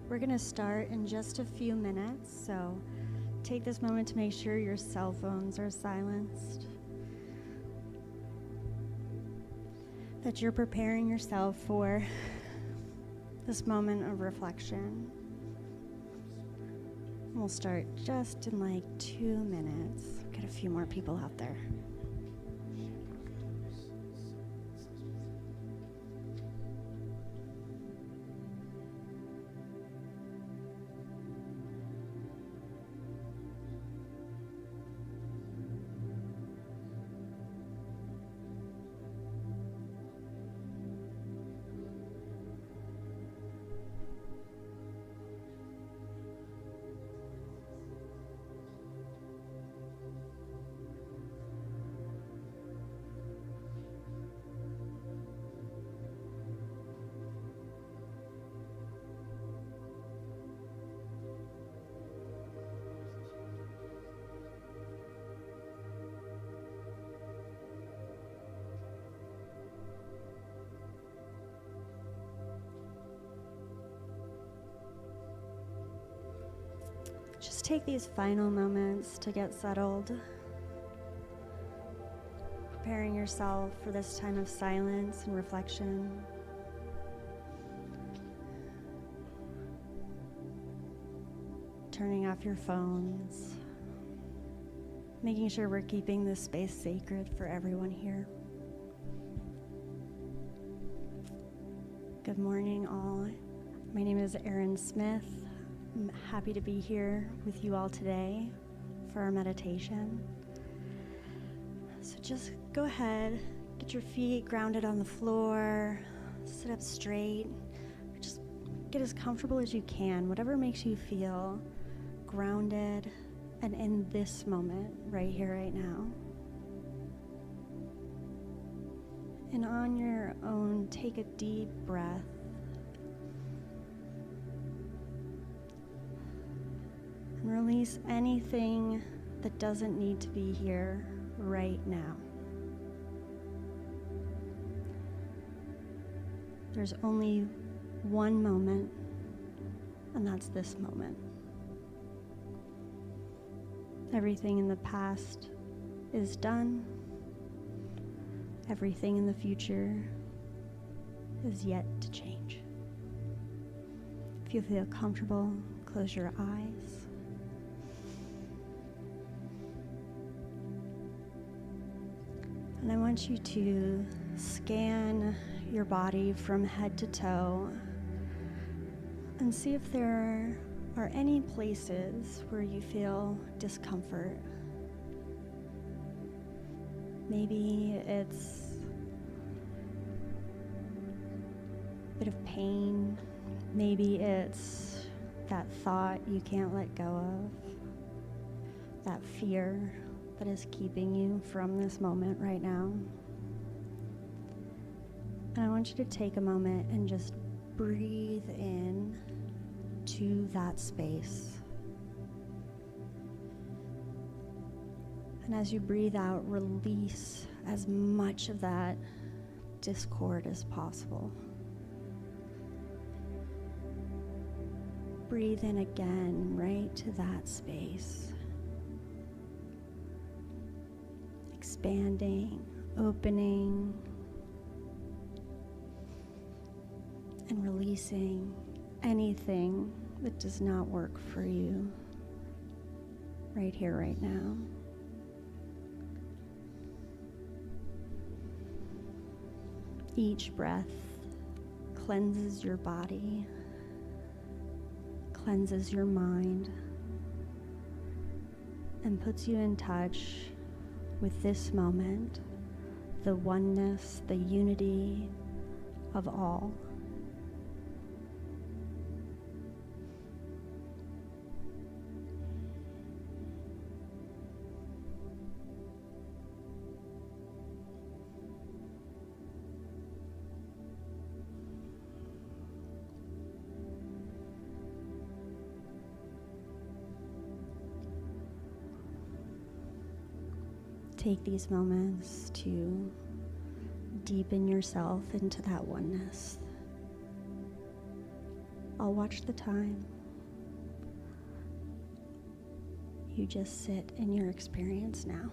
We're going to start in just a few minutes, so take this moment to make sure your cell phones are silenced, that you're preparing yourself for this moment of reflection. We'll start just in like 2 minutes. Get a few more people out there. Just take these final moments to get settled, preparing yourself for this time of silence and reflection. Turning off your phones, making sure we're keeping this space sacred for everyone here. Good morning, all. My name is Erin Smith. I'm happy to be here with you all today for our meditation. So just go ahead, get your feet grounded on the floor, sit up straight, just get as comfortable as you can, whatever makes you feel grounded and in this moment, right here, right now. And on your own, take a deep breath. And release anything that doesn't need to be here right now. There's only one moment, and that's this moment. Everything in the past is done. Everything in the future is yet to change. If you feel comfortable, close your eyes. And I want you to scan your body from head to toe and see if there are any places where you feel discomfort. Maybe it's a bit of pain. Maybe it's that thought you can't let go of, that fear that is keeping you from this moment right now. And I want you to take a moment and just breathe in to that space. And as you breathe out, release as much of that discord as possible. Breathe in again, right to that space. Expanding, opening, and releasing anything that does not work for you right here, right now. Each breath cleanses your body, cleanses your mind, and puts you in touch with this moment, the oneness, the unity of all. Take these moments to deepen yourself into that oneness. I'll watch the time. You just sit in your experience now.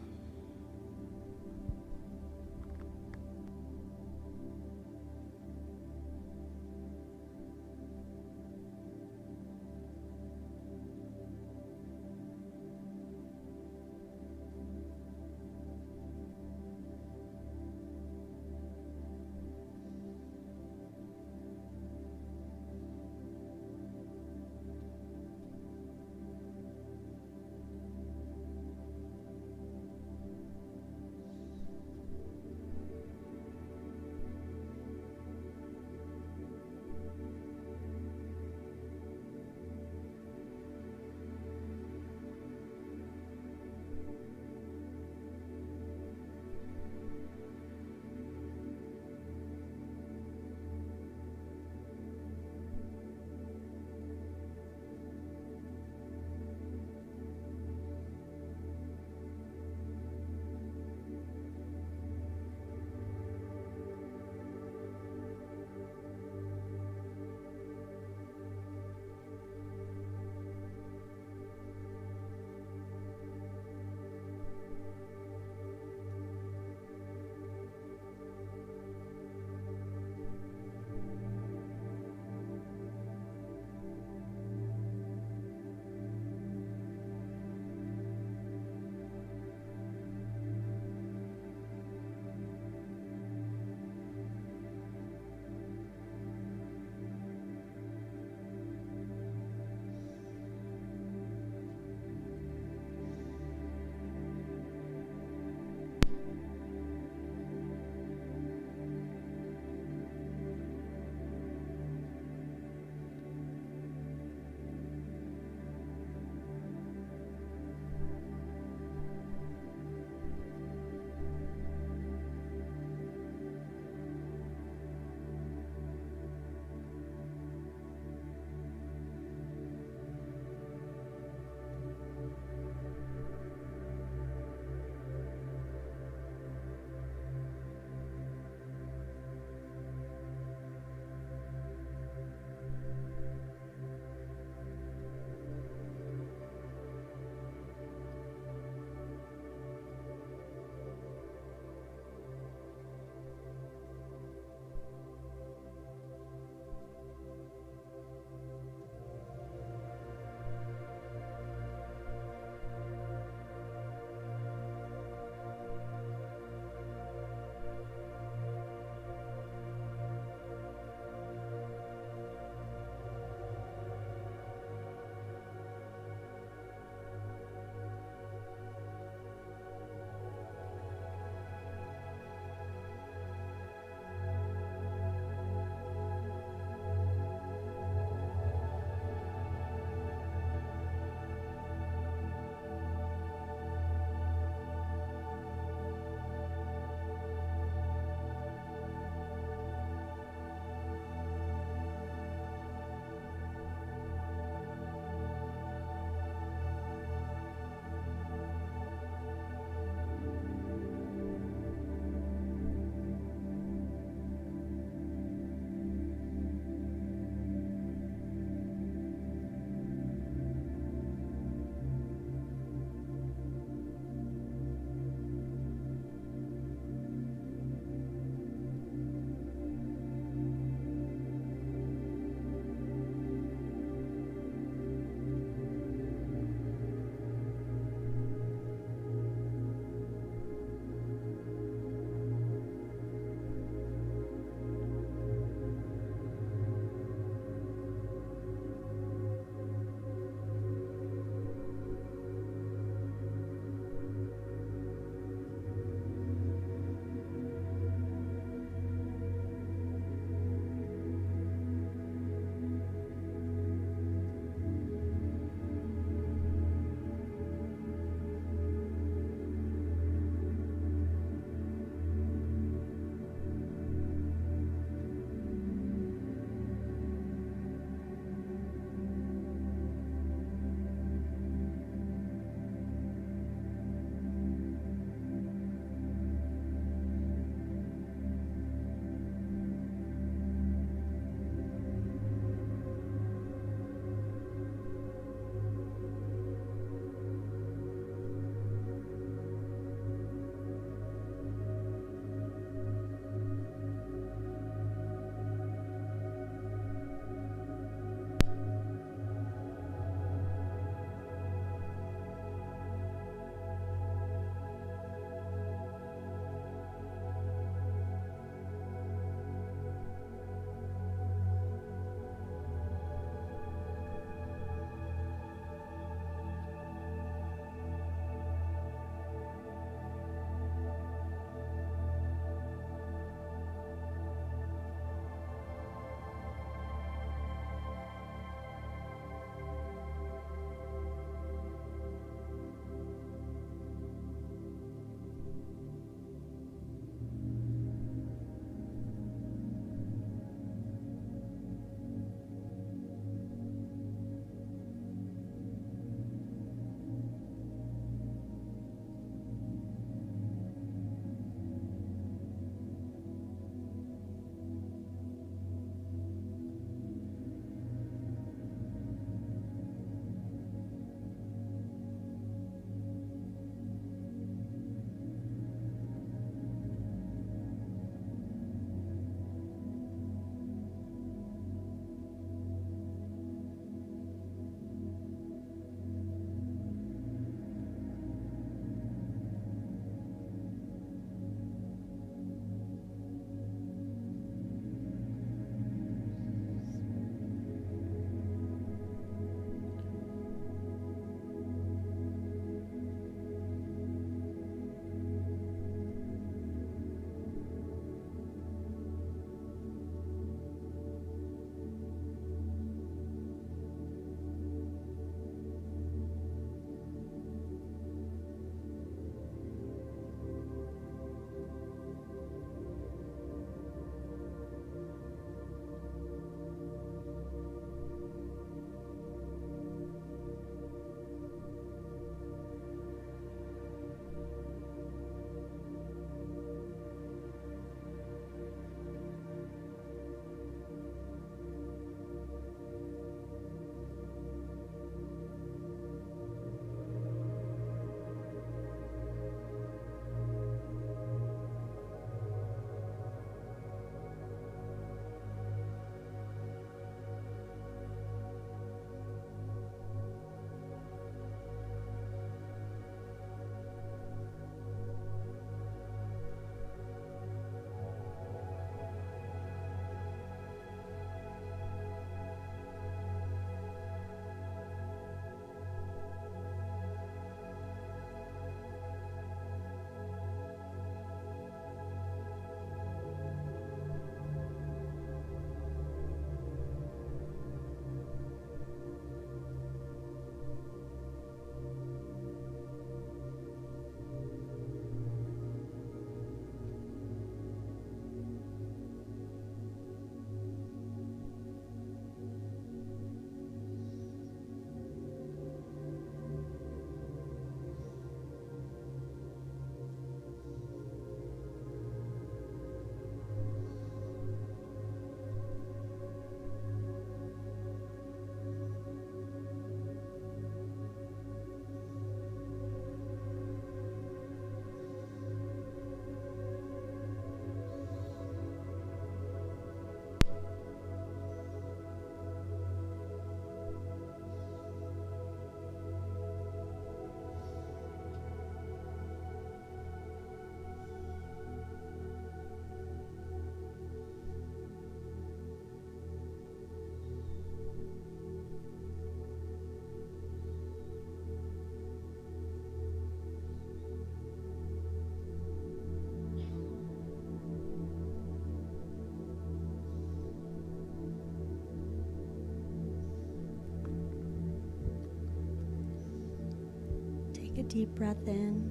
Take a deep breath in.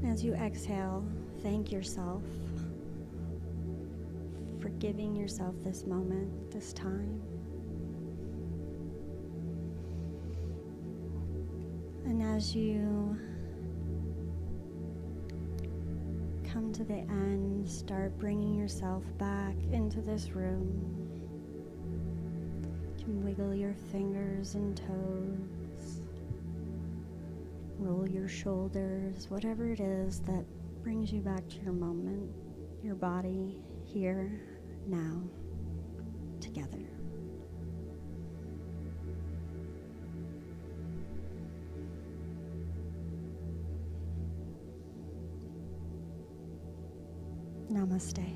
As you exhale, thank yourself for giving yourself this moment, this time. And as you come to the end, start bringing yourself back into this room. You can wiggle your fingers and toes, roll your shoulders, whatever it is that brings you back to your moment, your body, here, now, together. Namaste.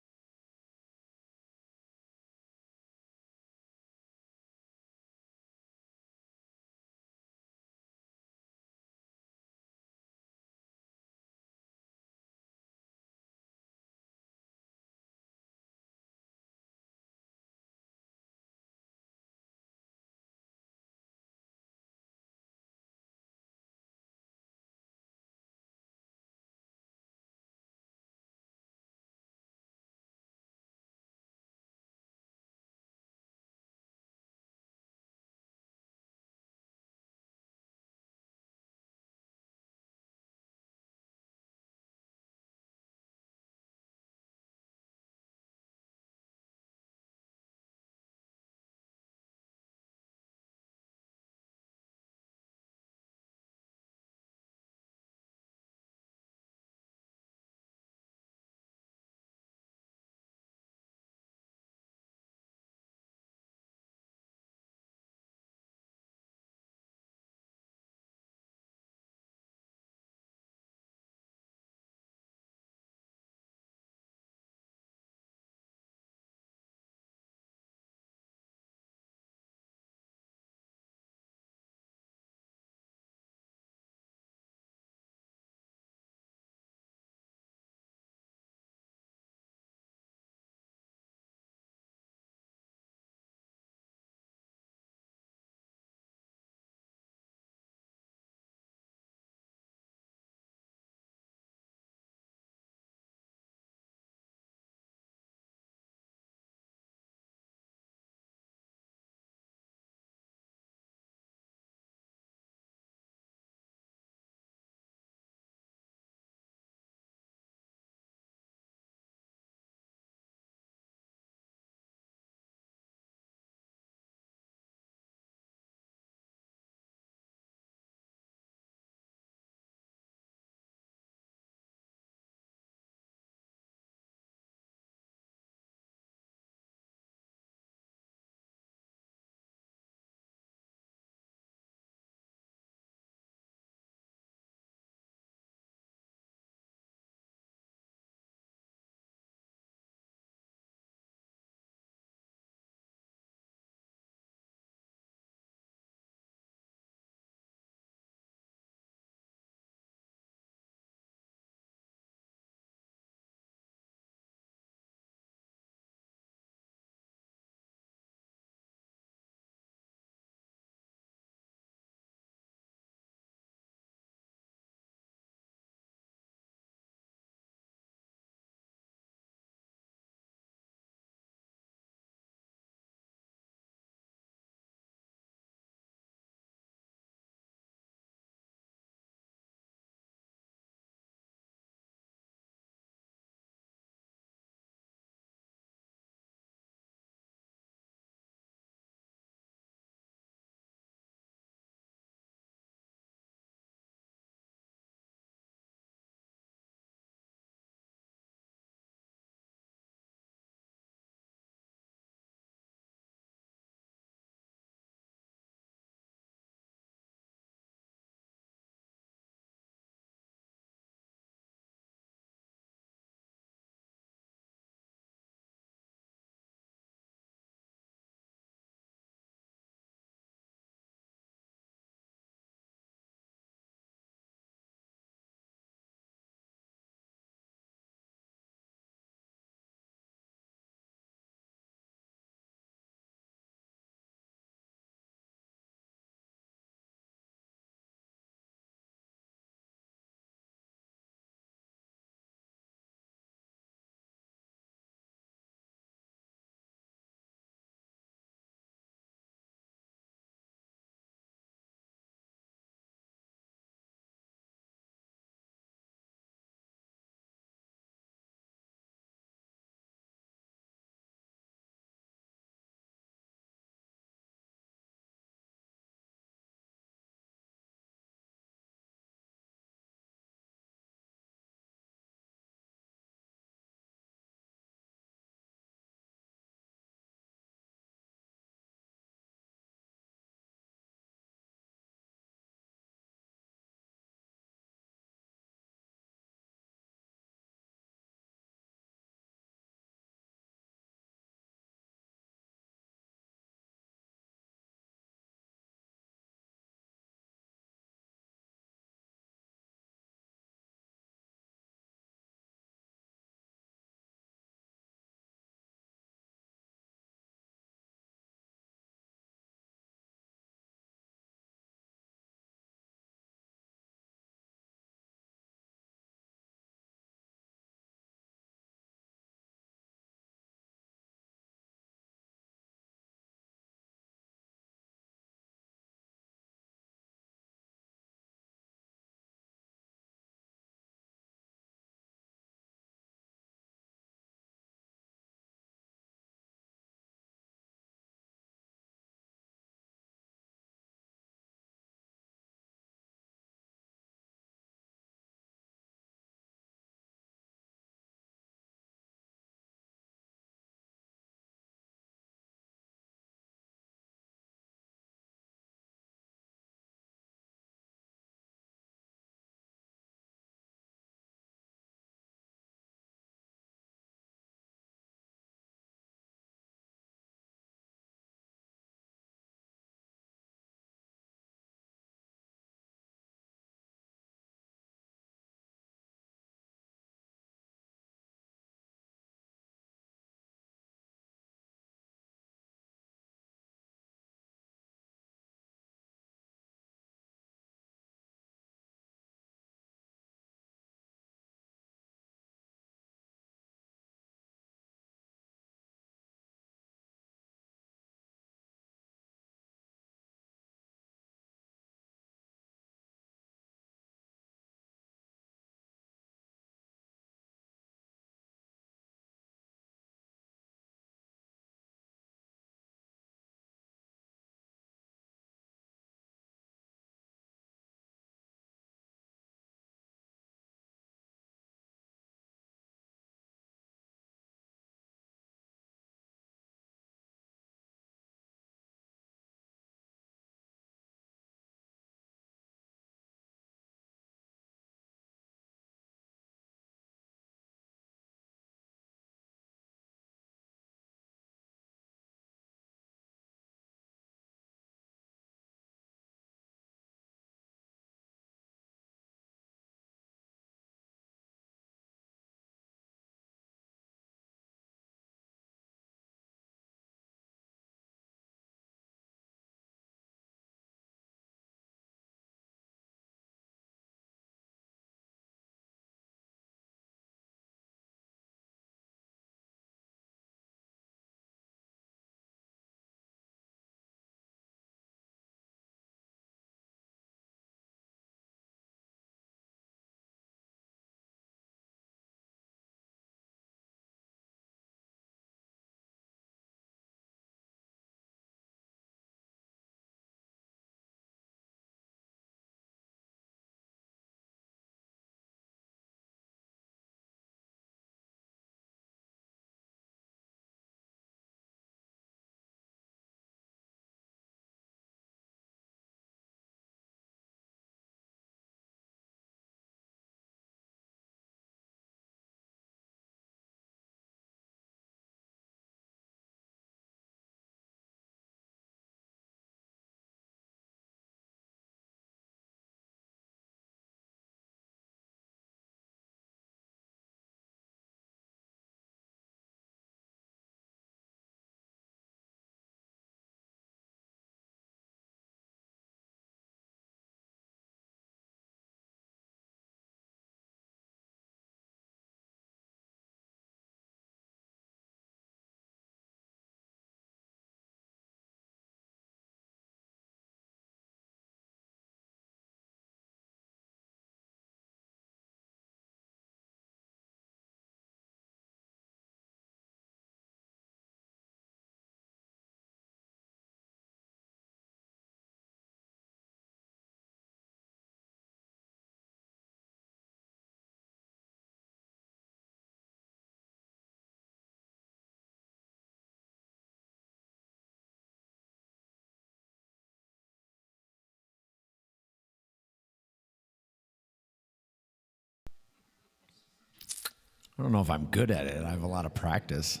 I don't know if I'm good at it. I have a lot of practice.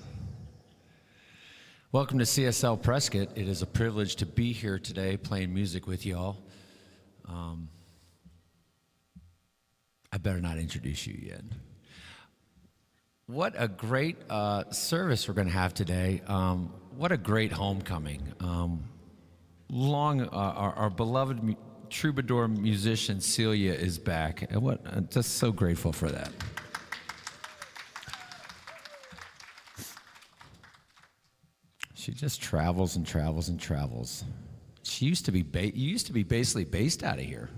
Welcome to CSL Prescott. It is a privilege to be here today playing music with y'all. I better not introduce you yet. What a great service we're going to have today. What a great homecoming. Our beloved troubadour musician Celia is back. And I'm just so grateful for that. She just travels and travels and travels. You used to be basically based out of here.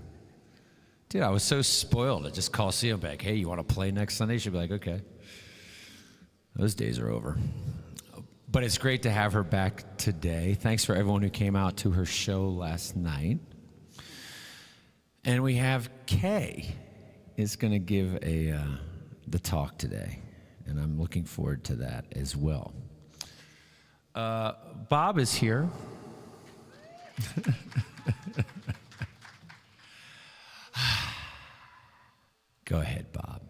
Dude, I was so spoiled. I just call Celia back, hey, you want to play next Sunday? She'd be like, okay. Those days are over. But it's great to have her back today. Thanks for everyone who came out to her show last night. And we have Kay is going to give the talk today. And I'm looking forward to that as well. Bob is here. Go ahead, Bob.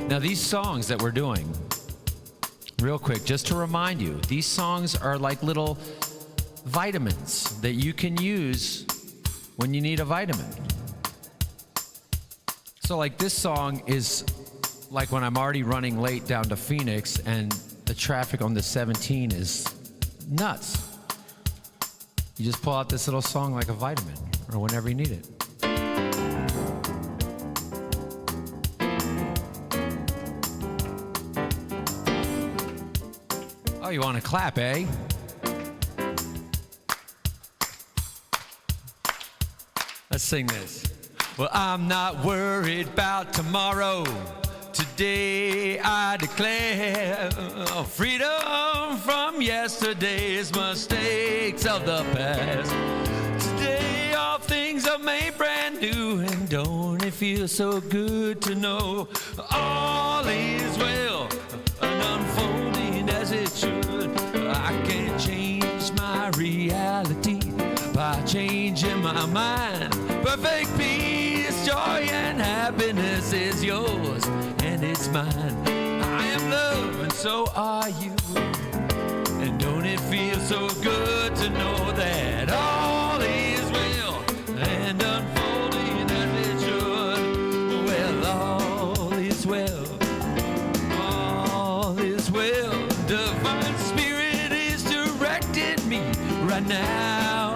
Now, these songs that we're doing, real quick, just to remind you, these songs are like little vitamins that you can use when you need a vitamin. So like this song is like when I'm already running late down to Phoenix and the traffic on the 17 is nuts. You just pull out this little song like a vitamin or whenever you need it. Oh, you want to clap, eh? Let's sing this. Well, I'm not worried about tomorrow. Today I declare freedom from yesterday's mistakes of the past. Today all things are made brand new, and don't it feel so good to know all is well and unfolding as it should. I can't change my reality by changing my mind. Perfect peace, joy, and happiness is yours, and it's mine. I am love, and so are you. And don't it feel so good to know that all is well and unfolding as it should? Well, all is well. All is well. Divine Spirit is directing me right now.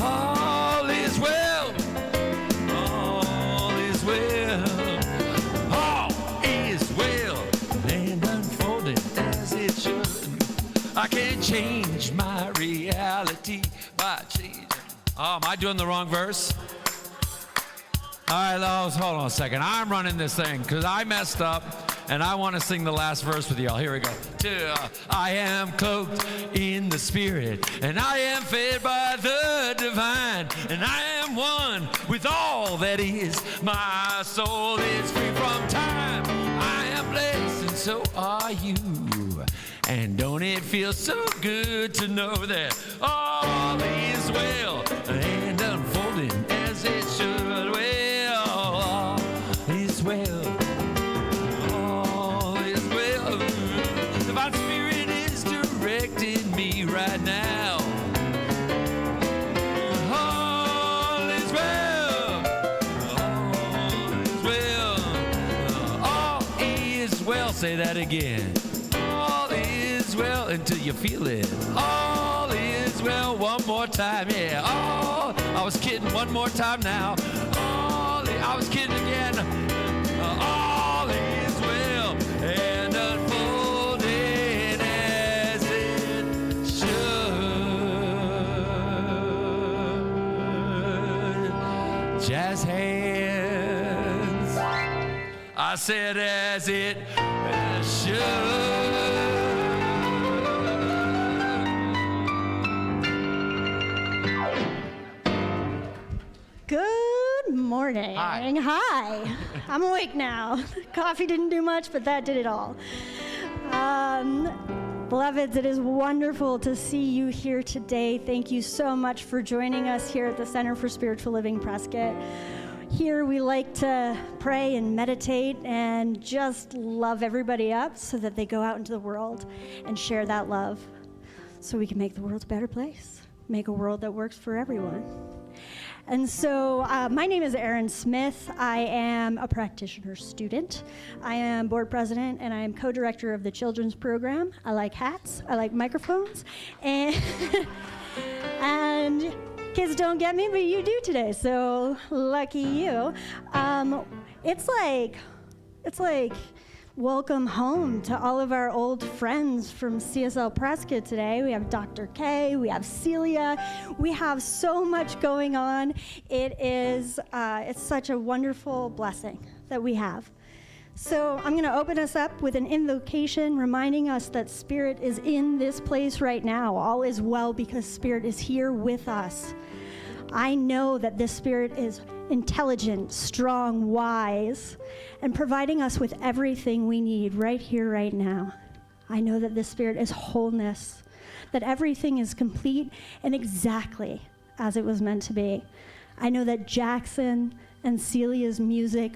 All is well. All is well. All is well and unfolding as it should. I can't change my reality by changing. Oh, am I doing the wrong verse? All right, hold on a second. I'm running this thing because I messed up, and I want to sing the last verse with y'all. Here we go. I am cloaked in the Spirit, and I am fed by the divine, and I am one with all that is. My soul is free from time. I am blessed, and so are you. And don't it feel so good to know that all is well and unfolding as it should? Well, all is well. All is well. Divine Spirit is directing me right now. All is well. All is well. All is well. Say that again. All is well until you feel it. All is well. One more time, yeah. All. I was kidding. One more time now. I was kidding again. All is well and unfolding as it should. Jazz hands. I said as it should. Good morning. Hi. Hi. I'm awake now. Coffee didn't do much, but that did it all. Beloveds, it is wonderful to see you here today. Thank you so much for joining us here at the Center for Spiritual Living Prescott. Here we like to pray and meditate and just love everybody up so that they go out into the world and share that love so we can make the world a better place, make a world that works for everyone. And so my name is Erin Smith. I am a practitioner student. I am board president and I am co-director of the children's program. I like hats, I like microphones, and and kids don't get me, but you do today, so lucky you. It's like welcome home to all of our old friends from CSL Prescott today. We have Dr. K, we have Celia, we have so much going on. It's such a wonderful blessing that we have. So I'm going to open us up with an invocation reminding us that Spirit is in this place right now. All is well because Spirit is here with us. I know that this Spirit is intelligent, strong, wise, and providing us with everything we need right here, right now. I know that this Spirit is wholeness, that everything is complete and exactly as it was meant to be. I know that Jackson and Celia's music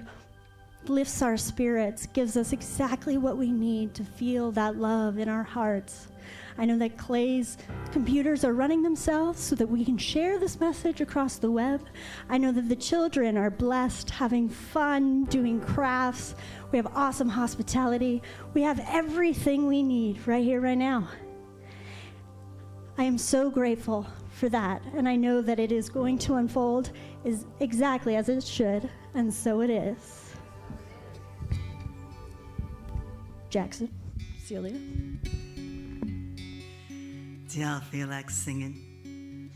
lifts our spirits, gives us exactly what we need to feel that love in our hearts. I know that Clay's computers are running themselves so that we can share this message across the web. I know that the children are blessed, having fun, doing crafts. We have awesome hospitality. We have everything we need right here, right now. I am so grateful for that, and I know that it is going to unfold exactly as it should, and so it is. Jackson, Celia. Do y'all feel like singing?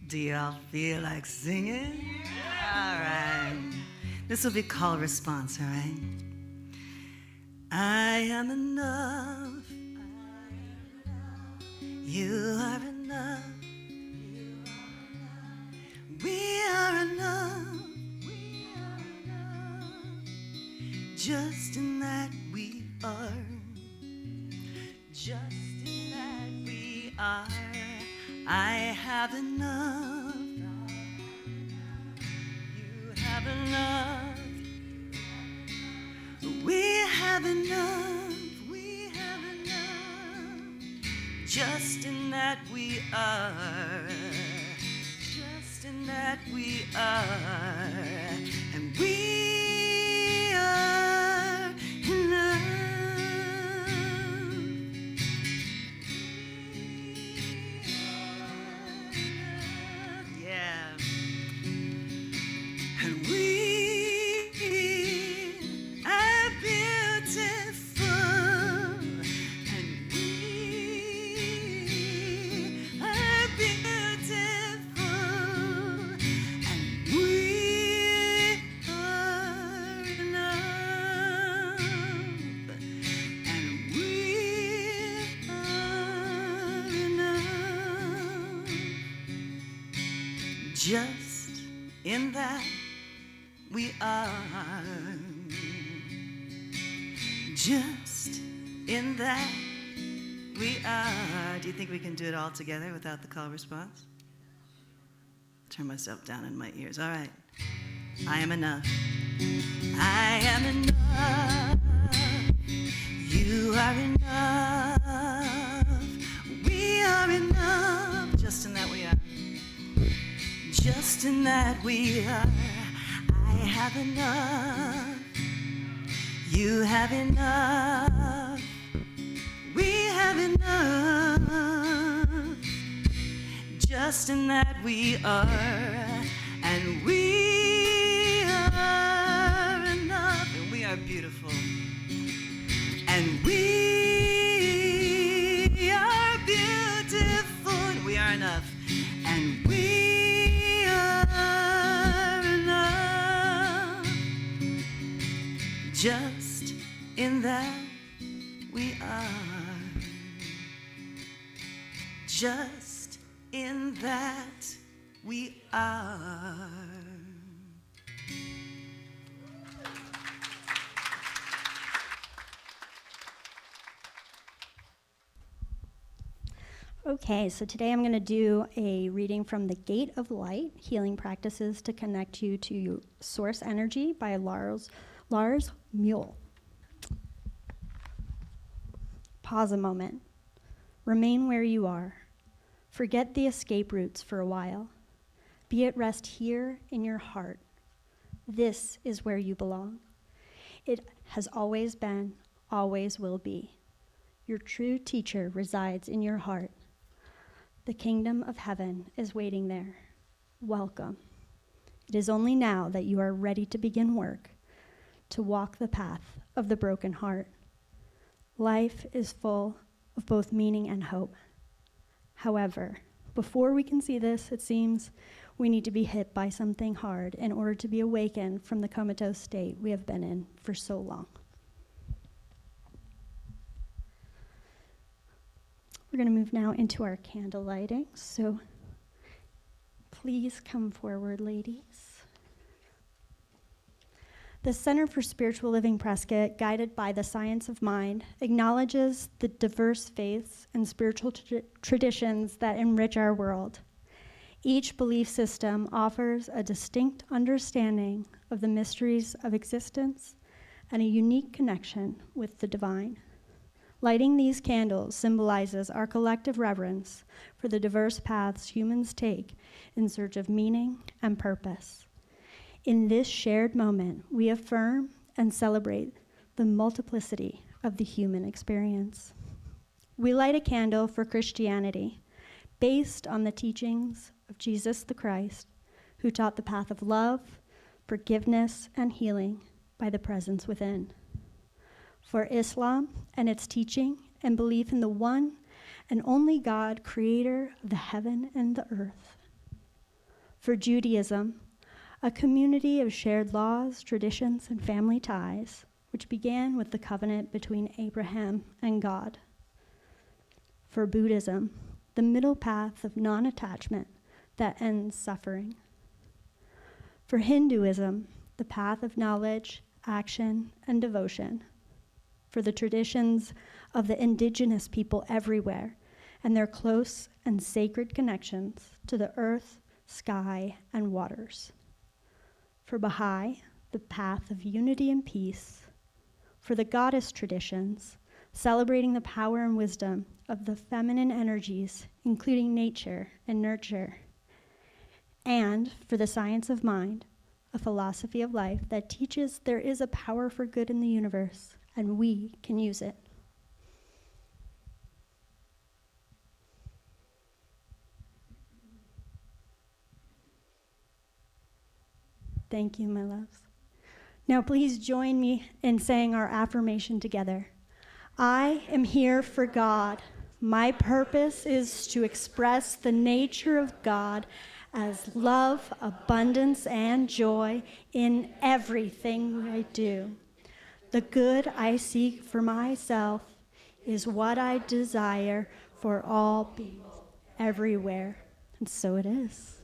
Do y'all feel like singing? All right. This will be call response, all right? I am enough. You are enough. We are enough. Just in that we are. Just in that we are. I have enough. You have enough. We have enough. We have enough. Just in that we are. Just in that we are. And we are enough. Just in that we are. Just in that we are. Do you think we can do it all together without the call response? Turn myself down in my ears. All right. I am enough. I am enough. You are enough. We are enough. Just in that we are. Just in that we are. I have enough. You have enough. We have enough. Just in that we are. And we are enough. And we are beautiful. And we are beautiful. And we are enough. And we are enough. Just in that we are. Just in that we are. Okay, so today I'm going to do a reading from The Gate of Light, Healing Practices to Connect You to Source Energy by Lars Muehl. Pause a moment. Remain where you are. Forget the escape routes for a while. Be at rest here in your heart. This is where you belong. It has always been, always will be. Your true teacher resides in your heart. The kingdom of heaven is waiting there. Welcome. It is only now that you are ready to begin work, to walk the path of the broken heart. Life is full of both meaning and hope. However, before we can see this, it seems we need to be hit by something hard in order to be awakened from the comatose state we have been in for so long. We're going to move now into our candle lighting, so please come forward, ladies. The Center for Spiritual Living Prescott, guided by the science of mind, acknowledges the diverse faiths and spiritual traditions that enrich our world. Each belief system offers a distinct understanding of the mysteries of existence and a unique connection with the divine. Lighting these candles symbolizes our collective reverence for the diverse paths humans take in search of meaning and purpose. In this shared moment, we affirm and celebrate the multiplicity of the human experience. We light a candle for Christianity based on the teachings of Jesus the Christ, who taught the path of love, forgiveness, and healing by the presence within. For Islam and its teaching and belief in the one and only God, creator of the heaven and the earth. For Judaism, a community of shared laws, traditions, and family ties, which began with the covenant between Abraham and God. For Buddhism, the middle path of non-attachment that ends suffering. For Hinduism, the path of knowledge, action, and devotion. For the traditions of the indigenous people everywhere and their close and sacred connections to the earth, sky, and waters. For Baha'i, the path of unity and peace. For the goddess traditions, celebrating the power and wisdom of the feminine energies, including nature and nurture. And for the science of mind, a philosophy of life that teaches there is a power for good in the universe, and we can use it. Thank you, my loves. Now please join me in saying our affirmation together. I am here for God. My purpose is to express the nature of God as love, abundance, and joy in everything I do. The good I seek for myself is what I desire for all beings everywhere. And so it is.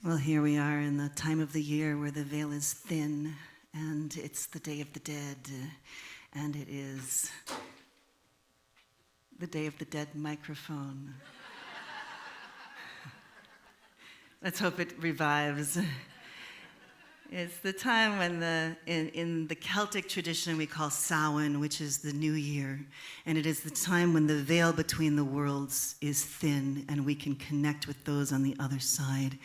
Well, here we are in the time of the year where the veil is thin, and it's the Day of the Dead, and it is the Day of the Dead microphone. Let's hope it revives. It's the time when in the Celtic tradition we call Samhain, which is the new year, and it is the time when the veil between the worlds is thin and we can connect with those on the other side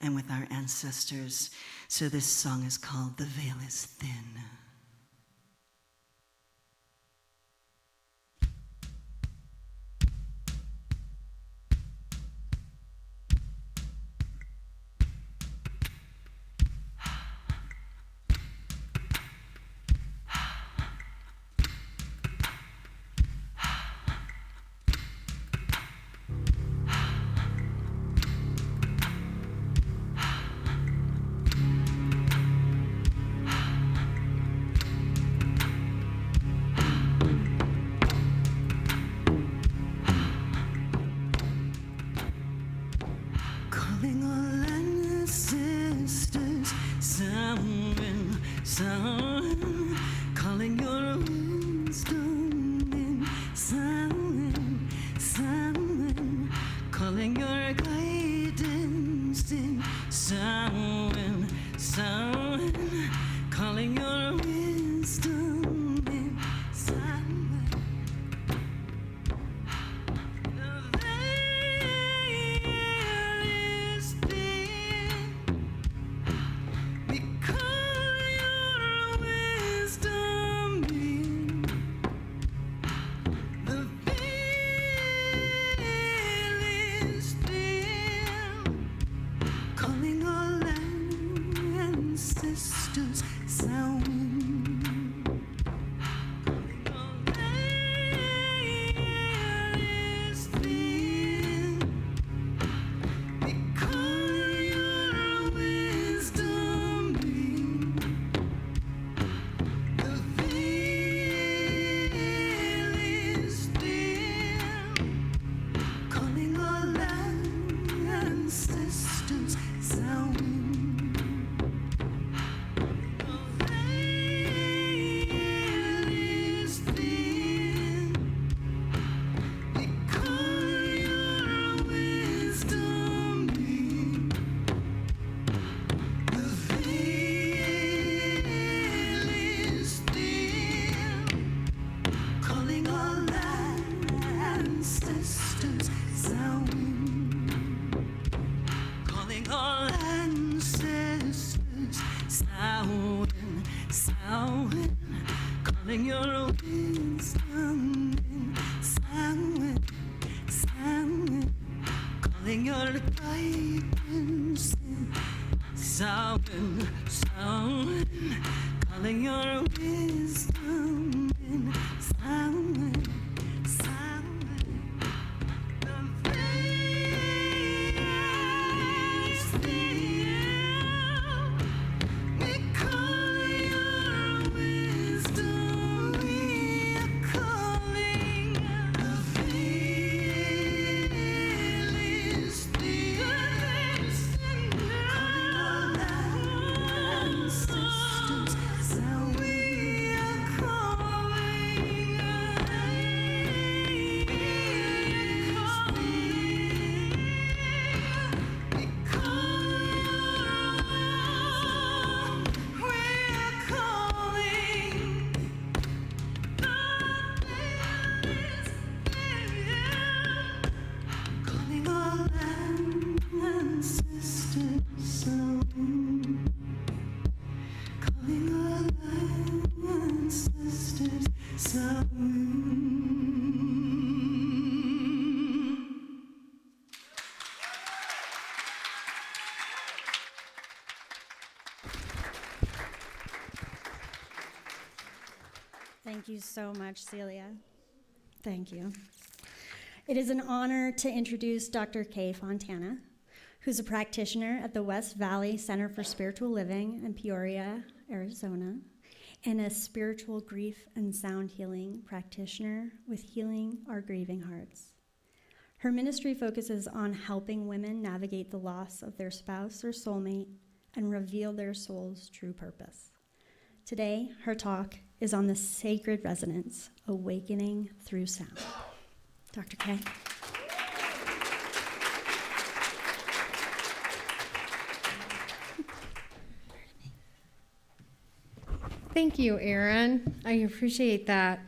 and with our ancestors. So this song is called The Veil is Thin. Calling all ancestors, sound, calling your wisdom in sound. sound, sound, calling your wisdom in sound. The veil is thin. We call your wisdom in. The veil is thin. Calling all ancestors sound. Calling your wisdom in sound, sound, calling your guidance in sound, sound, calling your wisdom in sound, sound. The veil is thin. We call your wisdom. We are calling. The veil is thin. Calling all ancestors. So we are calling. We call we're calling. Calling all ancestors sound. Calling all ancestors sound. Thank you so much, Celia. Thank you. It is an honor to introduce Dr. Kay Fontana, who's a practitioner at the West Valley Center for Spiritual Living in Peoria, Arizona, and a spiritual grief and sound healing practitioner with Healing Our Grieving Hearts. Her ministry focuses on helping women navigate the loss of their spouse or soulmate and reveal their soul's true purpose. Today, her talk is on the sacred resonance, awakening through sound. Dr. Kay. Thank you, Erin. I appreciate that.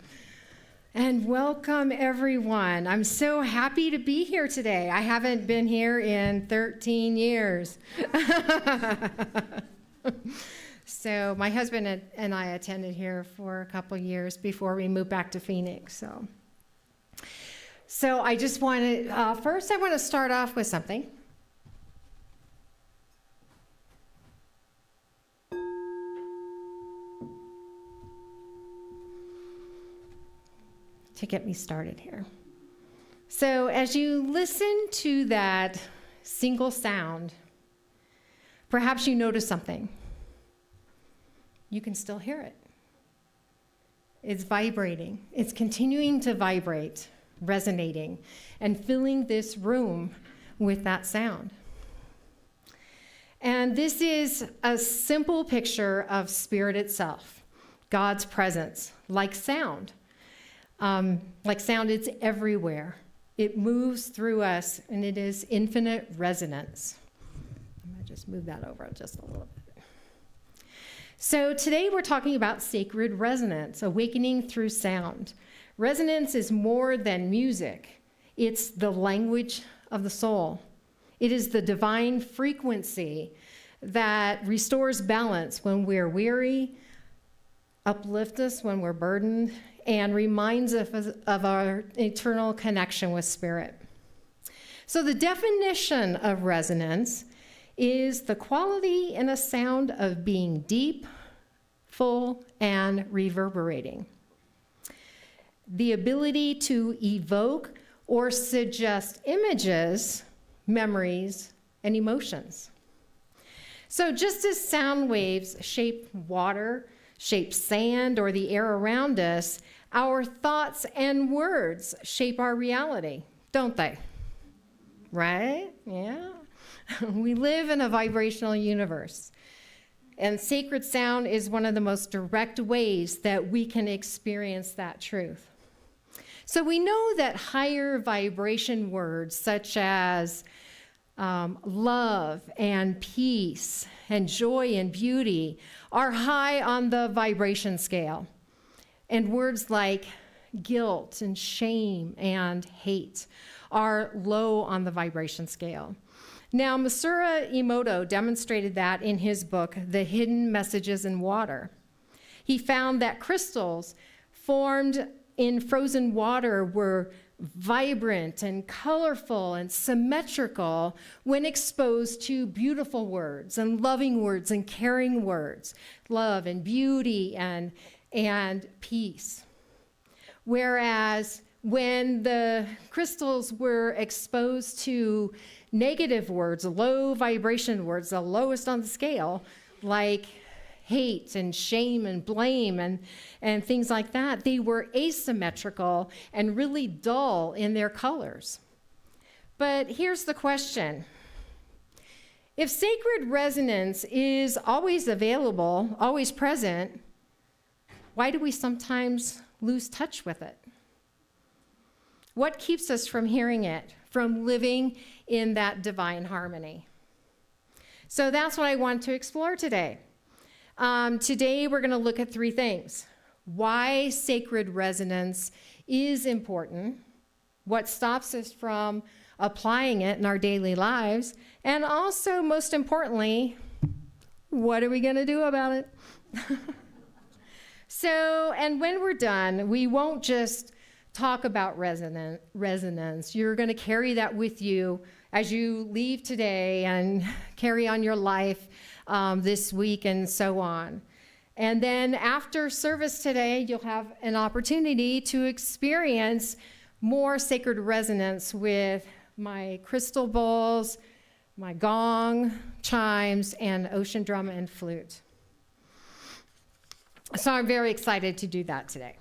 And welcome, everyone. I'm so happy to be here today. I haven't been here in 13 years. So my husband and I attended here for a couple years before we moved back to Phoenix. So I just wanted, first I want to start off with something. To get me started here. So as you listen to that single sound, perhaps you notice something. You can still hear it. It's vibrating. It's continuing to vibrate, resonating, and filling this room with that sound. And this is a simple picture of spirit itself, God's presence, like sound. It's everywhere. It moves through us, and it is infinite resonance. I'm going to just move that over just a little bit. So today we're talking about sacred resonance, awakening through sound. Resonance is more than music. It's the language of the soul. It is the divine frequency that restores balance when we're weary, uplifts us when we're burdened, and reminds us of our eternal connection with Spirit. So the definition of resonance is the quality in a sound of being deep, full, and reverberating. The ability to evoke or suggest images, memories, and emotions. So just as sound waves shape water, shape sand, or the air around us, our thoughts and words shape our reality, don't they? Right? Yeah. We live in a vibrational universe, and sacred sound is one of the most direct ways that we can experience that truth. So we know that higher vibration words such as love and peace and joy and beauty are high on the vibration scale. And words like guilt and shame and hate are low on the vibration scale. Now, Masaru Emoto demonstrated that in his book, The Hidden Messages in Water. He found that crystals formed in frozen water were vibrant and colorful and symmetrical when exposed to beautiful words and loving words and caring words, love and beauty and peace. Whereas when the crystals were exposed to negative words, low vibration words, the lowest on the scale, like hate and shame and blame and things like that, they were asymmetrical and really dull in their colors. But here's the question. If sacred resonance is always available, always present, why do we sometimes lose touch with it? What keeps us from hearing it, from living in that divine harmony? So that's what I want to explore today. Today we're going to look at three things. Why sacred resonance is important, what stops us from applying it in our daily lives, and also, most importantly, what are we going to do about it? So, and when we're done, we won't just talk about resonance. You're going to carry that with you as you leave today and carry on your life this week and so on. And then after service today, you'll have an opportunity to experience more sacred resonance with my crystal bowls, my gong, chimes, and ocean drum and flute. So I'm very excited to do that today.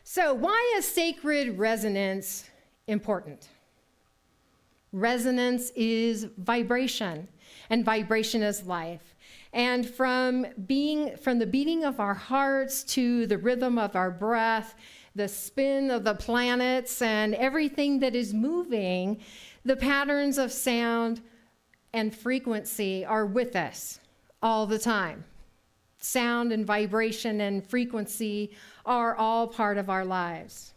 So why is sacred resonance important? Resonance is vibration, and vibration is life. And from the beating of our hearts to the rhythm of our breath, the spin of the planets, and everything that is moving, the patterns of sound and frequency are with us all the time. Sound and vibration and frequency are all part of our lives.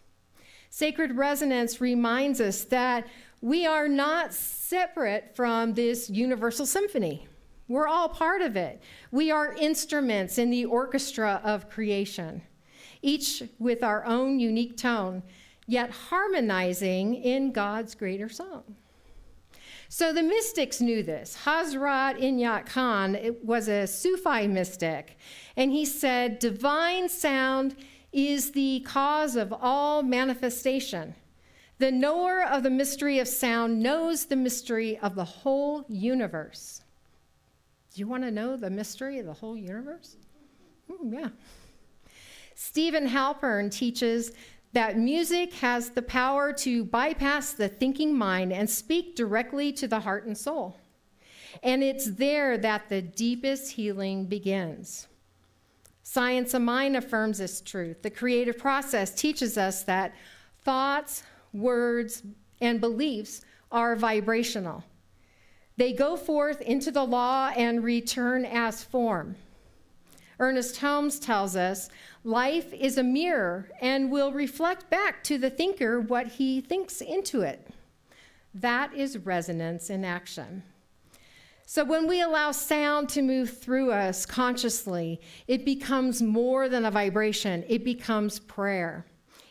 Sacred resonance reminds us that we are not separate from this universal symphony. We're all part of it. We are instruments in the orchestra of creation, each with our own unique tone, yet harmonizing in God's greater song. So the mystics knew this. Hazrat Inyat Khan was a Sufi mystic, and he said, divine sound is the cause of all manifestation. The knower of the mystery of sound knows the mystery of the whole universe. Do you want to know the mystery of the whole universe? Yeah. Stephen Halpern teaches that music has the power to bypass the thinking mind and speak directly to the heart and soul. And it's there that the deepest healing begins. Science of mind affirms this truth. The creative process teaches us that thoughts, words, and beliefs are vibrational. They go forth into the law and return as form. Ernest Holmes tells us, life is a mirror and will reflect back to the thinker what he thinks into it. That is resonance in action. So when we allow sound to move through us consciously, it becomes more than a vibration. It becomes prayer.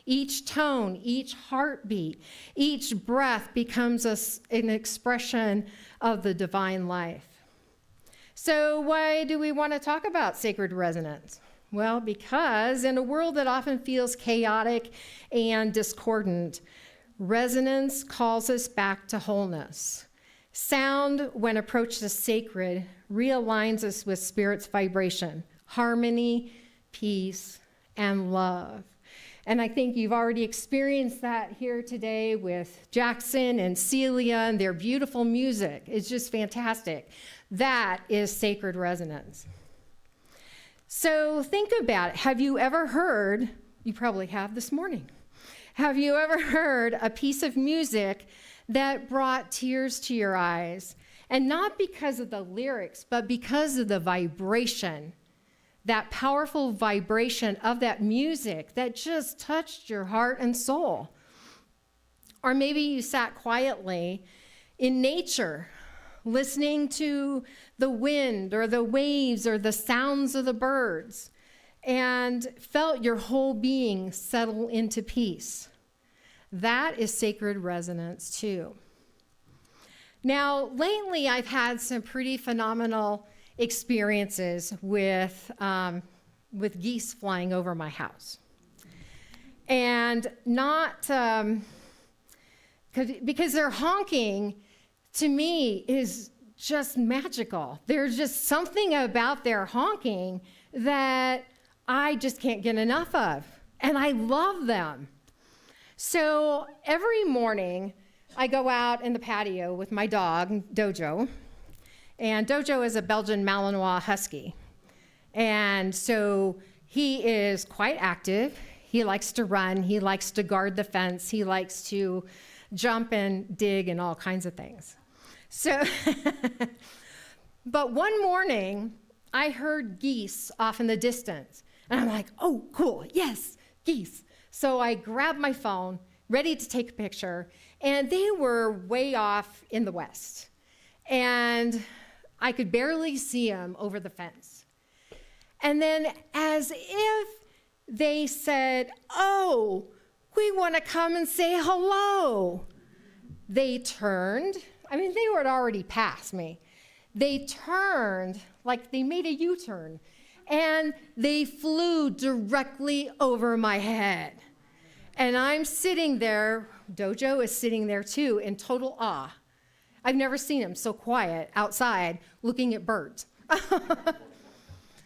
Each tone, each heartbeat, each breath becomes an expression of the divine life. So why do we want to talk about sacred resonance? Well, because in a world that often feels chaotic and discordant, resonance calls us back to wholeness. Sound, when approached as sacred, realigns us with Spirit's vibration, harmony, peace, and love. And I think you've already experienced that here today with Jackson and Celia and their beautiful music. It's just fantastic. That is sacred resonance. So think about it. Have you ever heard, you probably have this morning, have you ever heard a piece of music that brought tears to your eyes? And not because of the lyrics, but because of the vibration, that powerful vibration of that music that just touched your heart and soul. Or maybe you sat quietly in nature, listening to the wind or the waves or the sounds of the birds, and felt your whole being settle into peace. That is sacred resonance too. Now, lately I've had some pretty phenomenal experiences with geese flying over my house. And not, because their honking to me is just magical. There's just something about their honking that I just can't get enough of. And I love them. So every morning I go out in the patio with my dog, Dojo. And Dojo is a Belgian Malinois Husky. And so he is quite active. He likes to run. He likes to guard the fence. He likes to jump and dig and all kinds of things. So, but one morning, I heard geese off in the distance. And I'm like, oh, cool, yes, geese. So I grabbed my phone, ready to take a picture, and they were way off in the west. And I could barely see them over the fence. And then as if they said, oh, we want to come and say hello, they turned. I mean, they were already past me. They turned, like they made a U-turn, and they flew directly over my head. And I'm sitting there, Dojo is sitting there too, in total awe. I've never seen him so quiet outside looking at birds.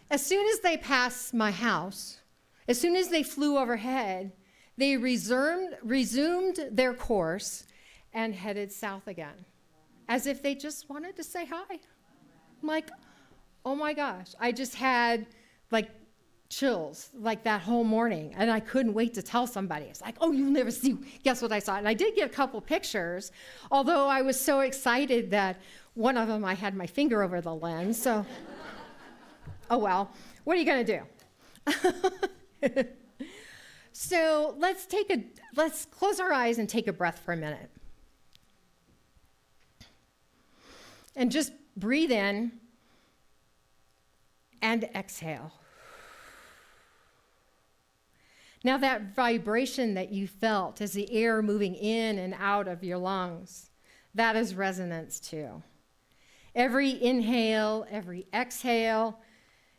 As soon as they passed my house, as soon as they flew overhead, they resumed their course and headed south again, as if they just wanted to say hi. I'm like, oh my gosh, I just had like chills like that whole morning, and I couldn't wait to tell somebody. It's like, oh, you'll never see, guess what I saw? And I did get a couple pictures, although I was so excited that one of them I had my finger over the lens, so, oh well, what are you gonna do? So let's close our eyes and take a breath for a minute. And just breathe in and exhale. Now that vibration that you felt as the air moving in and out of your lungs, that is resonance too. Every inhale, every exhale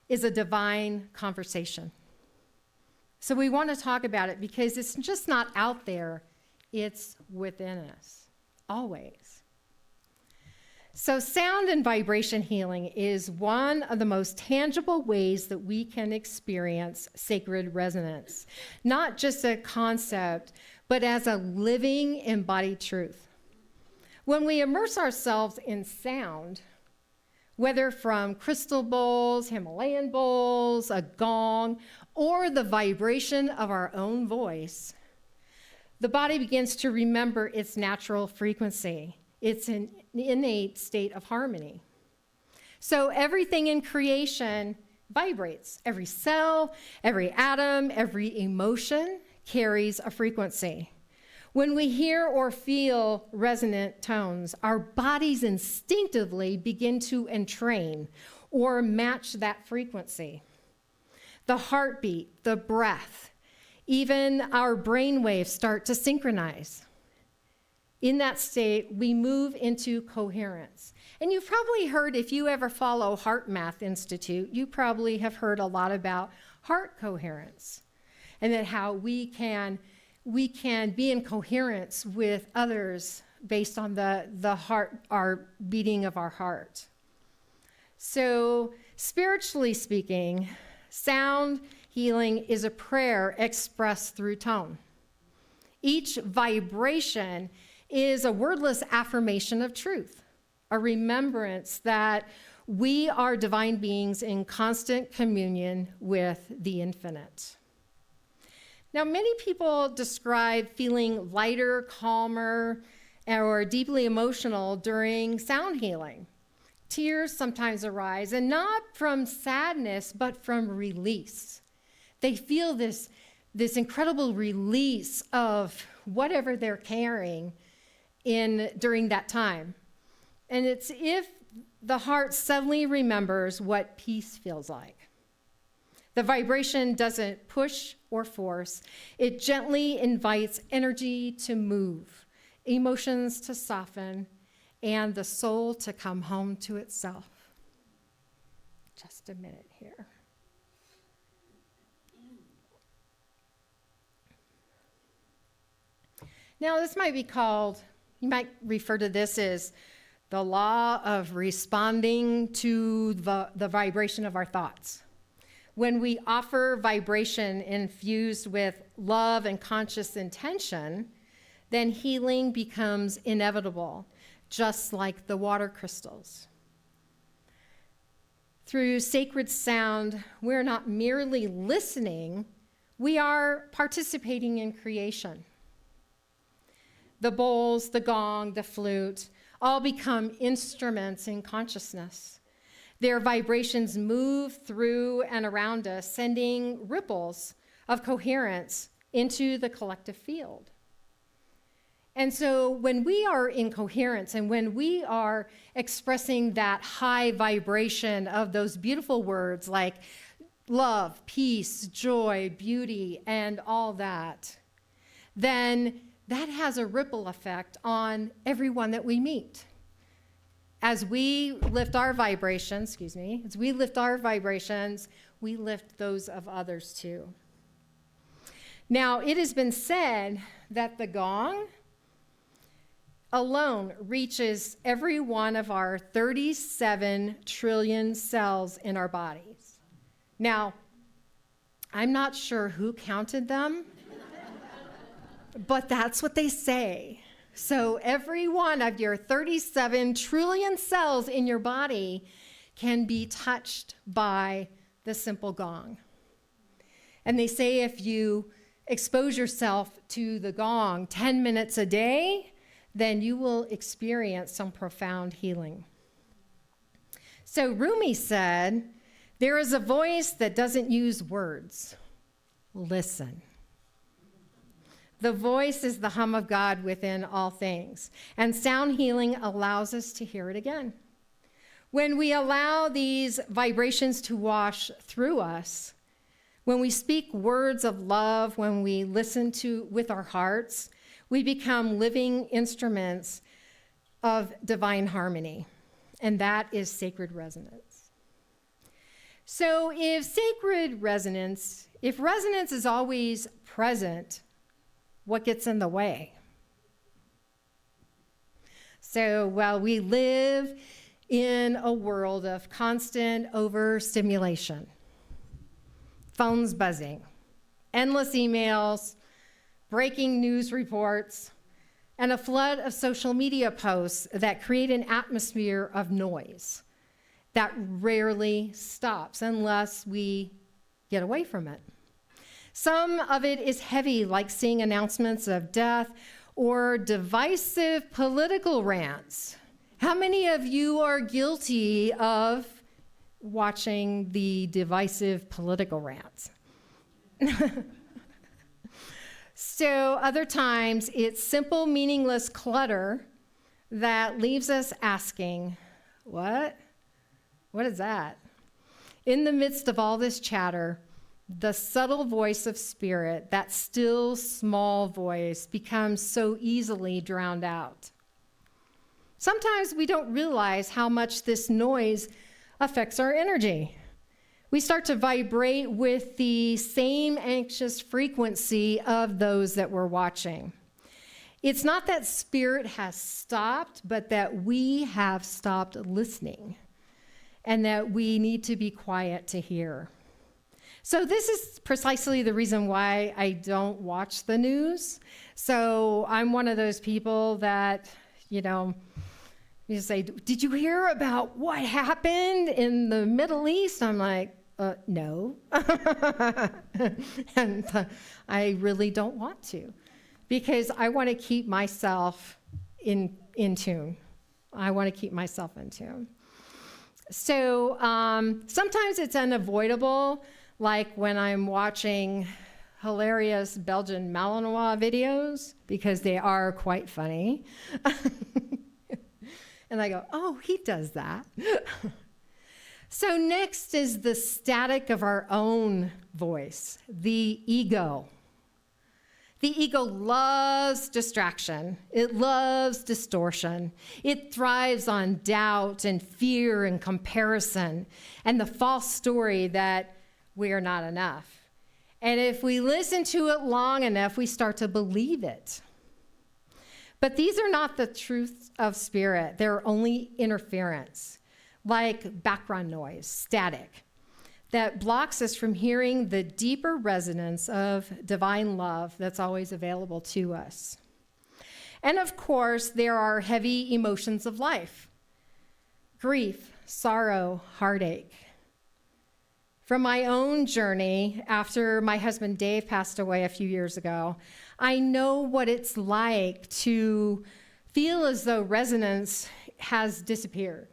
is a divine conversation. So we want to talk about it because it's just not out there, it's within us, always. So sound and vibration healing is one of the most tangible ways that we can experience sacred resonance, not just a concept, but as a living embodied truth. When we immerse ourselves in sound, whether from crystal bowls, Himalayan bowls, a gong, or the vibration of our own voice, the body begins to remember its natural frequency. It's an innate state of harmony. So everything in creation vibrates. Every cell, every atom, every emotion carries a frequency. When we hear or feel resonant tones, our bodies instinctively begin to entrain or match that frequency. The heartbeat, the breath, even our brain waves start to synchronize. In that state, we move into coherence. And you've probably heard, if you ever follow Heart Math Institute, you probably have heard a lot about heart coherence and that how we can be in coherence with others based on the heart, our beating of our heart. So spiritually speaking, sound healing is a prayer expressed through tone. Each vibration is a wordless affirmation of truth, a remembrance that we are divine beings in constant communion with the infinite. Now, many people describe feeling lighter, calmer, or deeply emotional during sound healing. Tears sometimes arise, and not from sadness, but from release. They feel this incredible release of whatever they're carrying during that time. And it's if the heart suddenly remembers what peace feels like. The vibration doesn't push or force. It gently invites energy to move, emotions to soften, and the soul to come home to itself. Just a minute here. Now, this might be called, you might refer to this as the law of responding to the vibration of our thoughts. When we offer vibration infused with love and conscious intention, then healing becomes inevitable, just like the water crystals. Through sacred sound, we're not merely listening, we are participating in creation. The bowls, the gong, the flute, all become instruments in consciousness. Their vibrations move through and around us, sending ripples of coherence into the collective field. And so when we are in coherence and when we are expressing that high vibration of those beautiful words like love, peace, joy, beauty, and all that, then that has a ripple effect on everyone that we meet. As we lift our vibrations, we lift those of others too. Now, it has been said that the gong alone reaches every one of our 37 trillion cells in our bodies. Now, I'm not sure who counted them, but that's what they say. So every one of your 37 trillion cells in your body can be touched by the simple gong. And they say if you expose yourself to the gong 10 minutes a day, then you will experience some profound healing. So Rumi said, there is a voice that doesn't use words. Listen. The voice is the hum of God within all things, and sound healing allows us to hear it again. When we allow these vibrations to wash through us, when we speak words of love, when we listen to with our hearts, we become living instruments of divine harmony, and that is sacred resonance. So if resonance is always present, what gets in the way? So while we live in a world of constant overstimulation, phones buzzing, endless emails, breaking news reports, and a flood of social media posts that create an atmosphere of noise that rarely stops unless we get away from it. Some of it is heavy, like seeing announcements of death or divisive political rants. How many of you are guilty of watching the divisive political rants? So other times it's simple, meaningless clutter that leaves us asking, what? What is that? In the midst of all this chatter, the subtle voice of spirit, that still small voice, becomes so easily drowned out. Sometimes we don't realize how much this noise affects our energy. We start to vibrate with the same anxious frequency of those that we're watching. It's not that spirit has stopped, but that we have stopped listening, and that we need to be quiet to hear. So this is precisely the reason why I don't watch the news. So I'm one of those people that, you say, did you hear about what happened in the Middle East? I'm like, no. And I really don't want to, because I want to keep myself in tune. I want to keep myself in tune. So sometimes it's unavoidable, like when I'm watching hilarious Belgian Malinois videos, because they are quite funny. And I go, oh, he does that. So next is the static of our own voice, the ego. The ego loves distraction. It loves distortion. It thrives on doubt and fear and comparison and the false story that we are not enough. And if we listen to it long enough, we start to believe it. But these are not the truths of spirit. They're only interference, like background noise, static, that blocks us from hearing the deeper resonance of divine love that's always available to us. And of course, there are heavy emotions of life: grief, sorrow, heartache. From my own journey, after my husband Dave passed away a few years ago, I know what it's like to feel as though resonance has disappeared.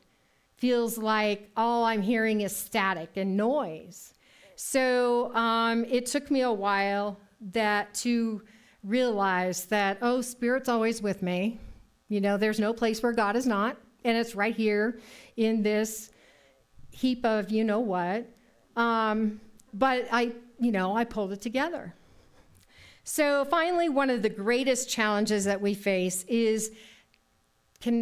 Feels like all I'm hearing is static and noise. So it took me a while to realize that, Spirit's always with me. There's no place where God is not, and it's right here in this heap of what. But I pulled it together. So finally, one of the greatest challenges that we face is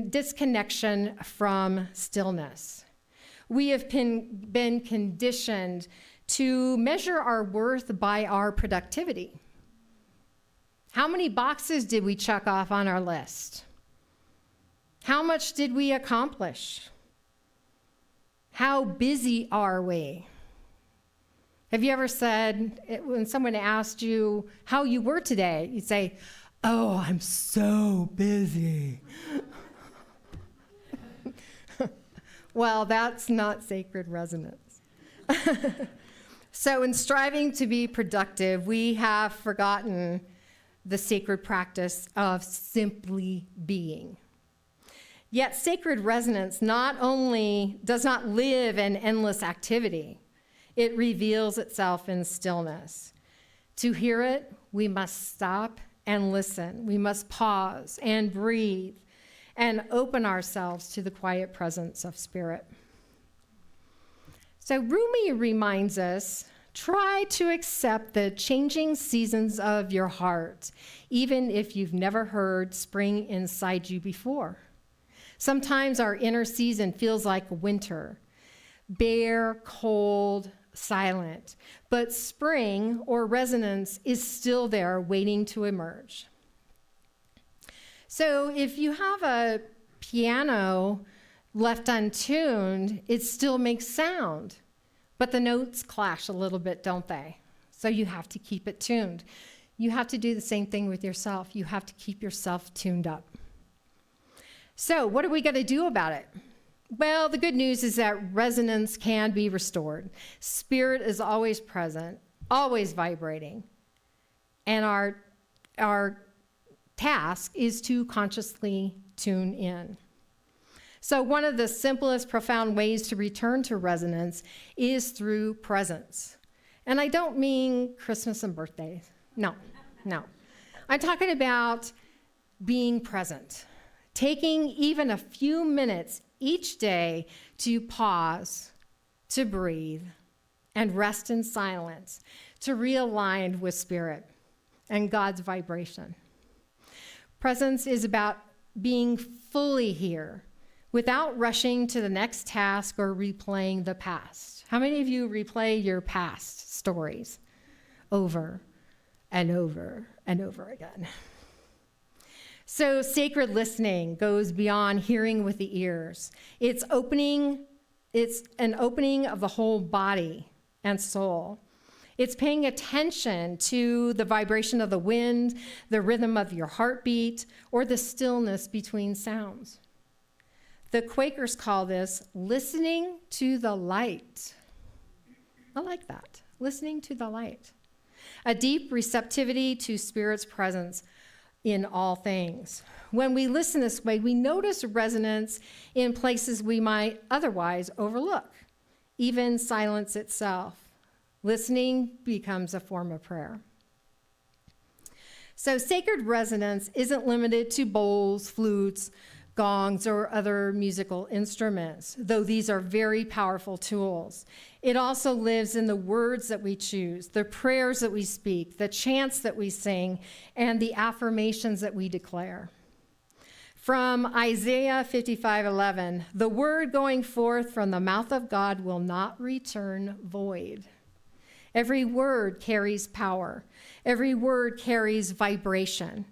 disconnection from stillness. We have been conditioned to measure our worth by our productivity. How many boxes did we check off on our list? How much did we accomplish? How busy are we? Have you ever said, when someone asked you how you were today, you'd say, "Oh, I'm so busy." Well, that's not sacred resonance. So in striving to be productive, we have forgotten the sacred practice of simply being. Yet sacred resonance not only does not live in endless activity, it reveals itself in stillness. To hear it, we must stop and listen. We must pause and breathe and open ourselves to the quiet presence of Spirit. So Rumi reminds us, try to accept the changing seasons of your heart, even if you've never heard spring inside you before. Sometimes our inner season feels like winter, bare, cold, silent, but spring or resonance is still there waiting to emerge. So if you have a piano left untuned, it still makes sound, but the notes clash a little bit, don't they? So you have to keep it tuned. You have to do the same thing with yourself. You have to keep yourself tuned up. So what are we going to do about it? Well, the good news is that resonance can be restored. Spirit is always present, always vibrating. And our task is to consciously tune in. So one of the simplest, profound ways to return to resonance is through presence. And I don't mean Christmas and birthdays. No. I'm talking about being present, taking even a few minutes each day to pause, to breathe, and rest in silence, to realign with spirit and God's vibration. Presence is about being fully here without rushing to the next task or replaying the past. How many of you replay your past stories over and over and over again? So sacred listening goes beyond hearing with the ears. It's an opening of the whole body and soul. It's paying attention to the vibration of the wind, the rhythm of your heartbeat, or the stillness between sounds. The Quakers call this listening to the light. I like that, listening to the light. A deep receptivity to Spirit's presence in all things. When we listen this way, we notice resonance in places we might otherwise overlook, even silence itself. Listening becomes a form of prayer. So sacred resonance isn't limited to bowls, flutes, gongs, or other musical instruments, though these are very powerful tools. It also lives in the words that we choose, the prayers that we speak, the chants that we sing, and the affirmations that we declare. From Isaiah 55:11, the word going forth from the mouth of God will not return void. Every word carries power. Every word carries vibration.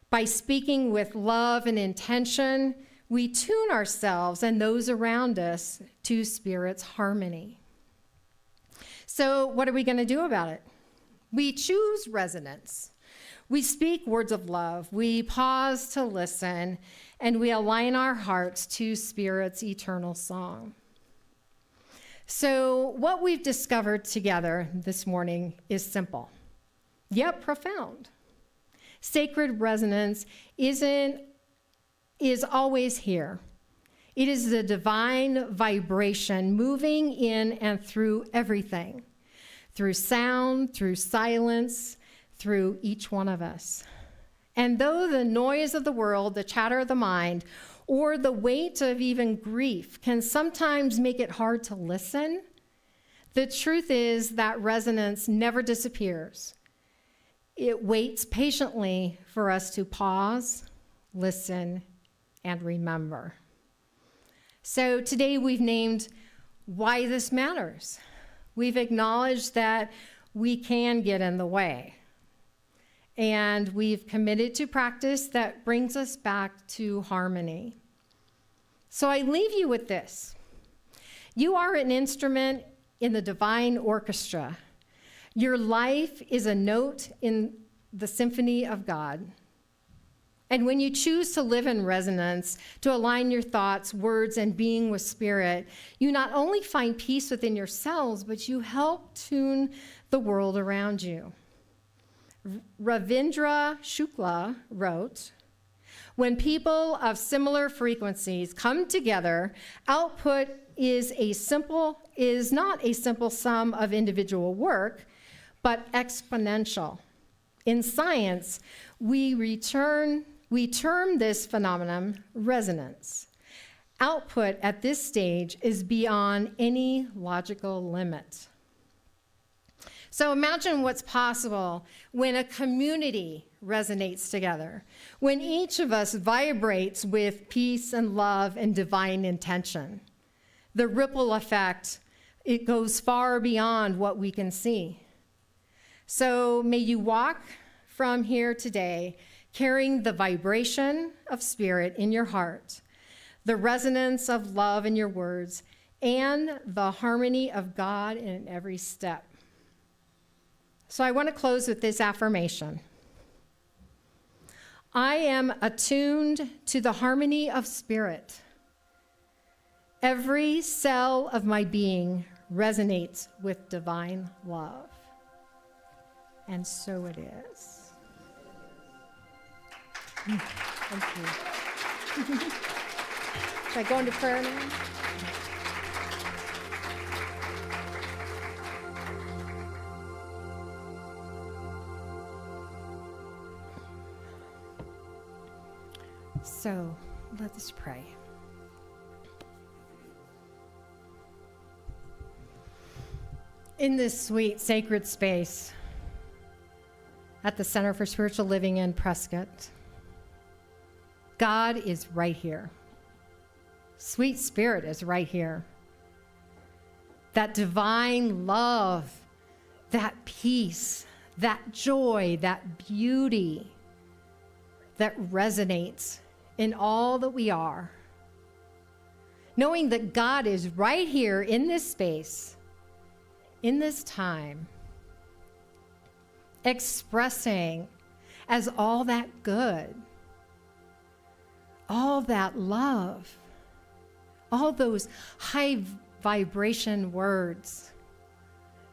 By speaking with love and intention, we tune ourselves and those around us to Spirit's harmony. So what are we going to do about it? We choose resonance. We speak words of love. We pause to listen, and we align our hearts to Spirit's eternal song. So what we've discovered together this morning is simple, yet profound. Sacred resonance is always here. It is the divine vibration moving in and through everything, through sound, through silence, through each one of us. And though the noise of the world, the chatter of the mind, or the weight of even grief can sometimes make it hard to listen, the truth is that resonance never disappears. It waits patiently for us to pause, listen, and remember. So today we've named why this matters. We've acknowledged that we can get in the way. And we've committed to practice that brings us back to harmony. So I leave you with this. You are an instrument in the divine orchestra. Your life is a note in the symphony of God. And when you choose to live in resonance, to align your thoughts, words, and being with Spirit, you not only find peace within yourselves, but you help tune the world around you. Ravindra Shukla wrote, "When people of similar frequencies come together, output is not a simple sum of individual work, but exponential. In science, we term this phenomenon resonance. Output at this stage is beyond any logical limit." So imagine what's possible when a community resonates together, when each of us vibrates with peace and love and divine intention. The ripple effect, it goes far beyond what we can see. So may you walk from here today carrying the vibration of Spirit in your heart, the resonance of love in your words, and the harmony of God in every step. So I want to close with this affirmation. I am attuned to the harmony of Spirit. Every cell of my being resonates with divine love. And so it is. Thank you. Should I go into prayer now? So, let us pray. In this sweet, sacred space at the Center for Spiritual Living in Prescott, God is right here. Sweet Spirit is right here. That divine love, that peace, that joy, that beauty that resonates in all that we are. Knowing that God is right here in this space, in this time, expressing as all that good, all that love, all those high vibration words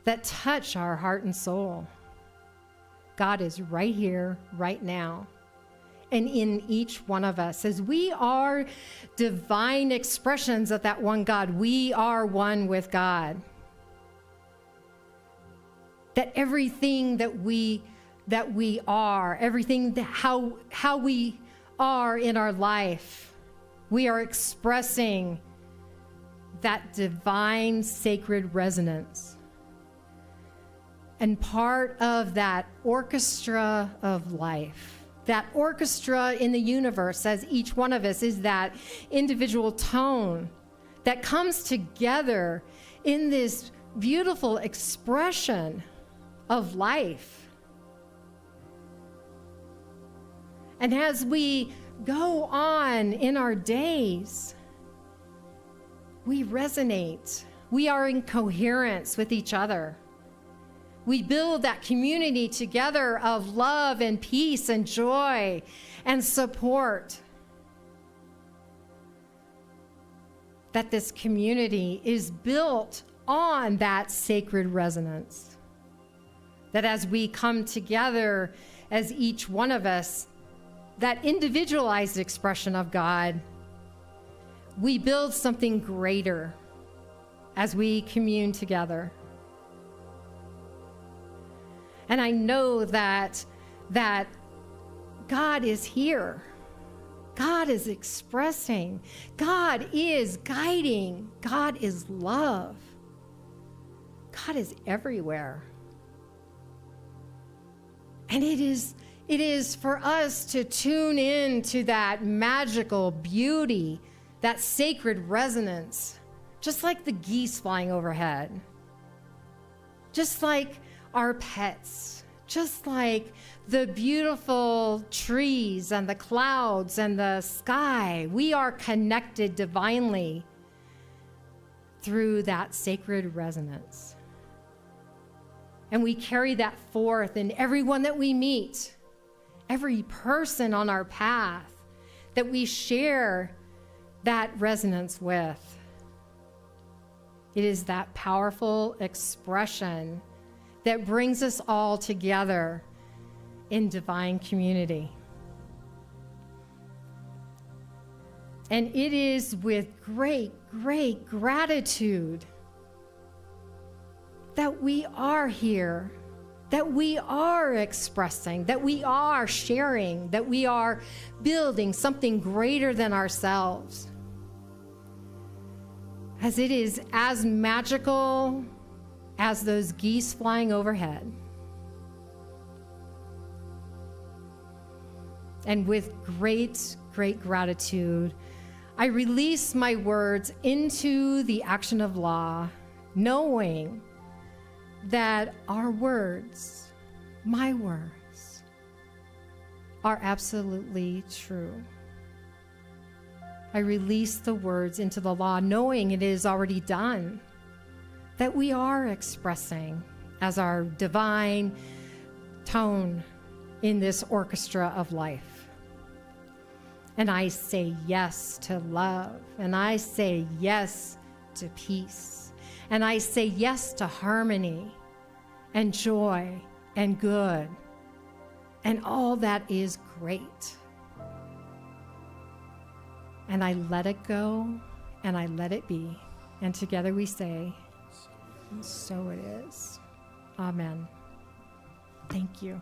that touch our heart and soul. God is right here, right now, and in each one of us. As we are divine expressions of that one God, we are one with God. That everything that we are, everything how we are in our life, we are expressing that divine sacred resonance. And part of that orchestra of life, that orchestra in the universe, as each one of us is that individual tone that comes together in this beautiful expression of life. And as we go on in our days, we resonate. We are in coherence with each other. We build that community together of love and peace and joy and support. That this community is built on that sacred resonance. That as we come together as each one of us, that individualized expression of God, we build something greater as we commune together. And I know that God is here. God is expressing. God is guiding. God is love. God is everywhere. And it is for us to tune in to that magical beauty, that sacred resonance, just like the geese flying overhead, just like our pets, just like the beautiful trees and the clouds and the sky. We are connected divinely through that sacred resonance. And we carry that forth in everyone that we meet, every person on our path that we share that resonance with. It is that powerful expression that brings us all together in divine community. And it is with great, great gratitude that we are here, that we are expressing, that we are sharing, that we are building something greater than ourselves. As it is as magical as those geese flying overhead. And with great, great gratitude, I release my words into the action of law, knowing that our words, my words, are absolutely true. I release the words into the law, knowing it is already done, that we are expressing as our divine tone in this orchestra of life. And I say yes to love, and I say yes to peace, and I say yes to harmony and joy and good and all that is great. and I let it go, and I let it be. And together we say, and so it is. Amen. Thank you.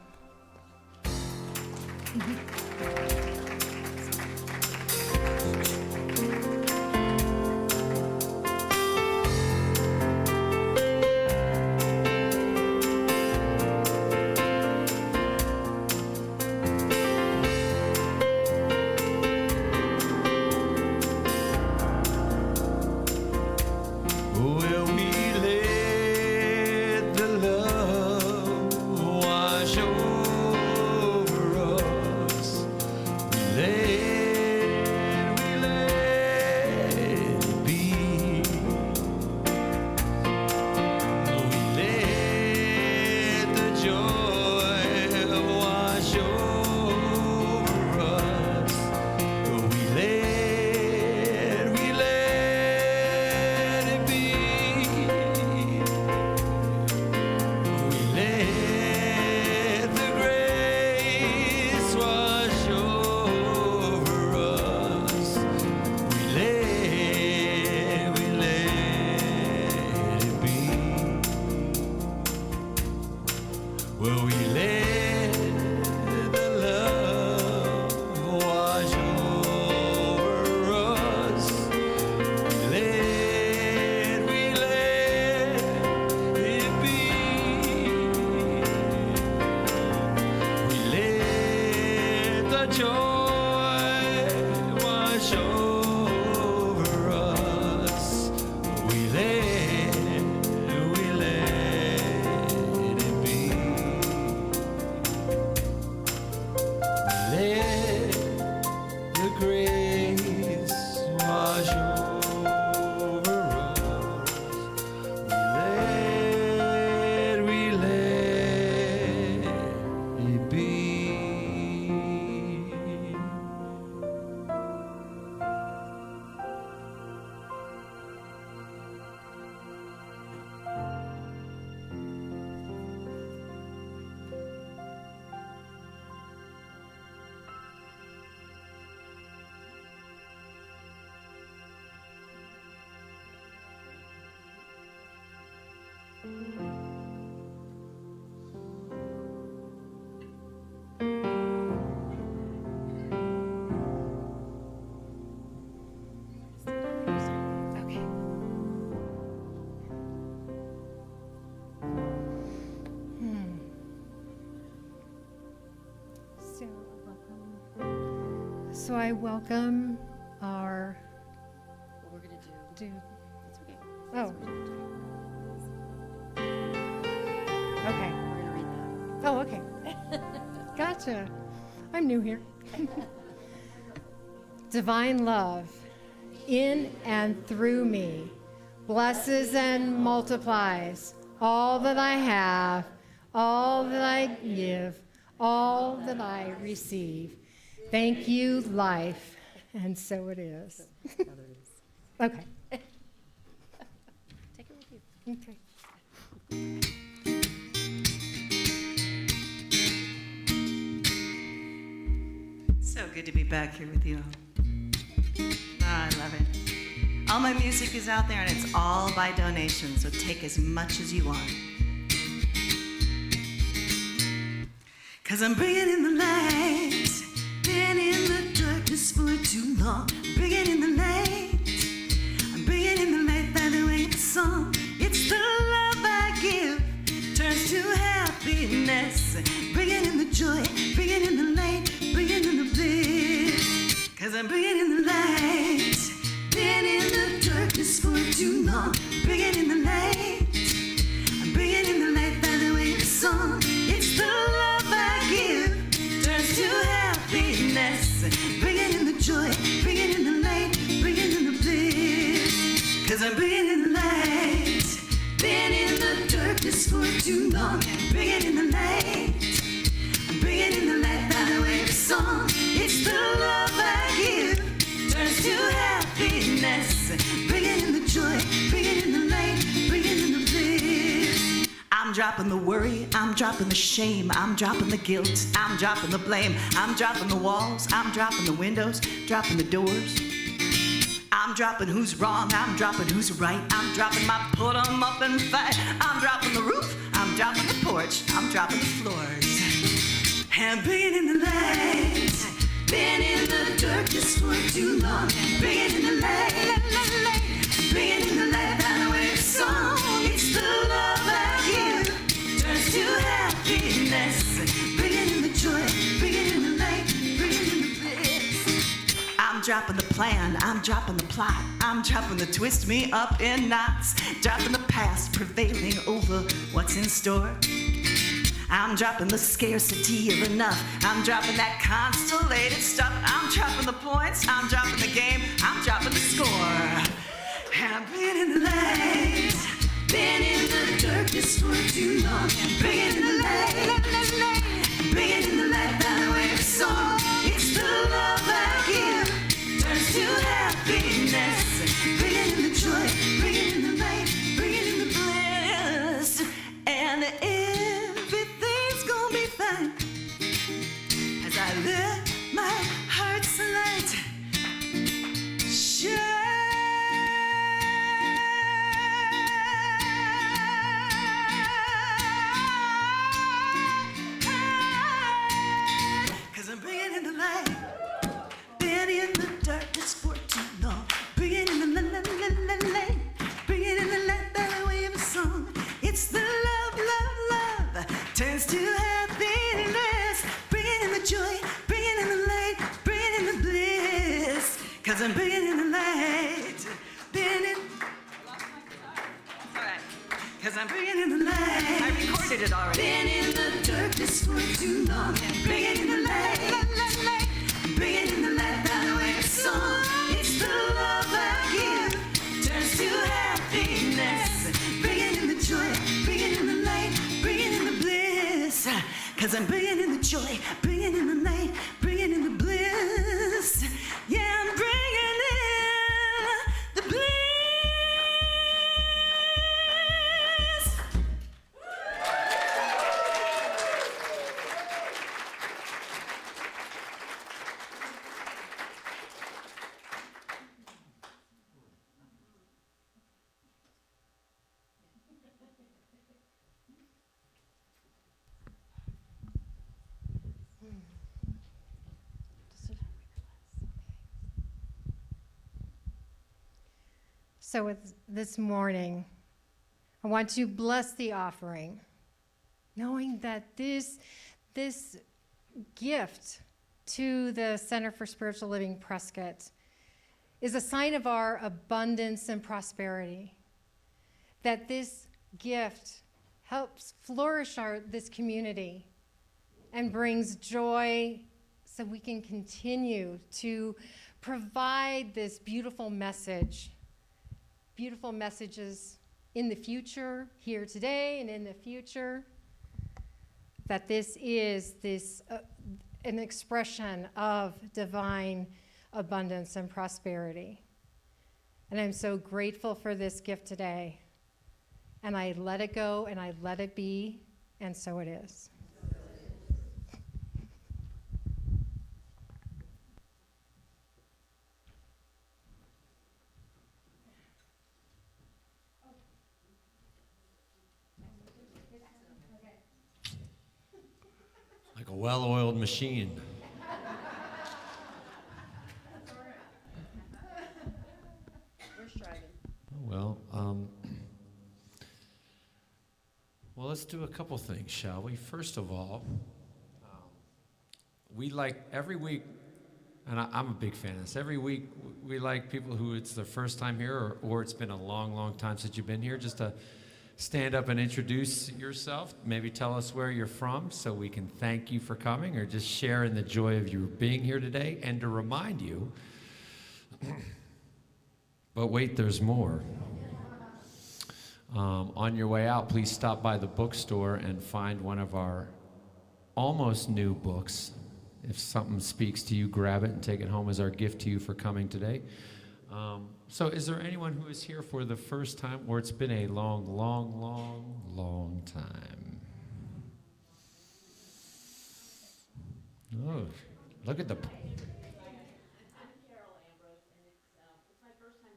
Will we let the love wash over us? We let it be. We let the joy wash over us. We let it be. We let the grace wash over us. We let it be. Well, we let the love wash over us. We let it be. We let the joy wash over us. We let it be. Let the grace wash over us. We let it be. Okay. So I welcome our What we're gonna do. It's okay. Oh, okay. We're gonna read that. Oh, okay. Gotcha. I'm new here. Divine love in and through me blesses and multiplies all that I have, all that I give, all that I receive. Thank you, life. And so it is. Okay. Take it with you. Okay. So good to be back here with you all. I love it. All my music is out there and it's all by donation, so take as much as you want. 'Cause I'm bringing in the light, been in the darkness for too long. Bringing in the light, I'm bringing in the light by the way of the song. It's the love I give, turns to happiness. Bringing in the joy, bringing in the light, bringing in the bliss. 'Cause I'm bringing in the light, been in the darkness for too long. Bringing in the light, I'm bringing in the light by the way of the song. It's the love I give, turns to happiness. Bringing in the joy, bringing in the light, bringing in the bliss. 'Cause I'm bringing in the light, been in the darkness for too long. Bringing in the light, I'm bringing in the light by the way of the song. It's the love I give, turns to happiness. Bringing in the joy, bringing in the light, bringing in the bliss. I'm dropping the worry, I'm dropping the shame, I'm dropping the guilt, I'm dropping the blame, I'm dropping the walls, I'm dropping the windows, dropping the doors. dropping who's wrong, I'm dropping who's right. I'm dropping my put 'em up and fight. I'm dropping the roof, I'm dropping the porch, I'm dropping the floors. And being in the light, being in the darkness for too long. Being in the light, being in the light, that way of song. It's the love I give, turns to happiness. Bringing in the joy, bringing in the light, bringing in the bliss. I'm dropping the plan, I'm dropping the plot, I'm dropping the twist me up in knots, dropping the past, prevailing over what's in store. I'm dropping the scarcity of enough, I'm dropping that constellated stuff, I'm dropping the points, I'm dropping the game, I'm dropping the score. And I've been in the light, been in the darkness for too long. Bringing in the light, bringing in the light, that way of song. It's the love I give, turns to happiness. Bringing in the joy, bringing in the light, bringing in the bliss. And everything's gonna be fine as I let my heart's light shine. 'Cause I'm bringing in the light, been in the darkness for too long. Bringing in the light, bringing in the light, that way of a song. It's the love, love, love, turns to happiness. Bringing in the joy, bringing in the light, bringing in the bliss. 'Cause I'm bringing in the light, been in. Alright. 'Cause I'm bringing in the light. I recorded it already. Been in the darkness for too long. Bringing in the light, bringing in the light, that way of song. It's the love I give, turns to happiness. Bringing in the joy, bringing in the light, bringing in the bliss. 'Cause I'm bringing in the joy, bringing in the light, bringing in the bliss. Yeah, I'm bringing in the bliss. So this morning, I want to bless the offering, knowing that this gift to the Center for Spiritual Living Prescott is a sign of our abundance and prosperity, that this gift helps flourish this community and brings joy so we can continue to provide this beautiful messages in the future, here today and in the future, that this is an expression of divine abundance and prosperity. And I'm so grateful for this gift today. And I let it go and I let it be, and so it is. Like a well-oiled machine. We're striving. Well, let's do a couple things, shall we? First of all, we like every week, and I'm a big fan of this, every week we like people who it's their first time here or it's been a long, long time since you've been here, just to stand up and introduce yourself, maybe tell us where you're from so we can thank you for coming, or just share in the joy of you being here today, and to remind you, but wait, there's more. On your way out, please stop by the bookstore and find one of our almost new books. If something speaks to you, grab it and take it home as our gift to you for coming today. So is there anyone who is here for the first time, or it's been a long, long, long, long time? Oh, look at the... I'm Carol Ambrose, and it's my first time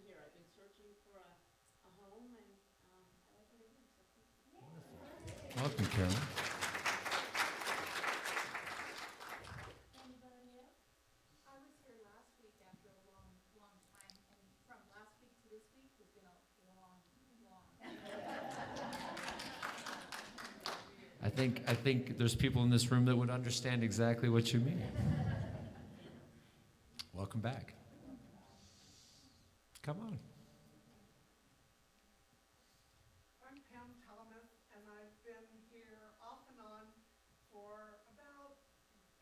Carolyn. Anybody else? I was here last week after a long, long time, and from last week to this week has been a long, long. I think there's people in this room that would understand exactly what you mean. Welcome back. Come on. I'm Pam Telemuth, and I've been here off and on for about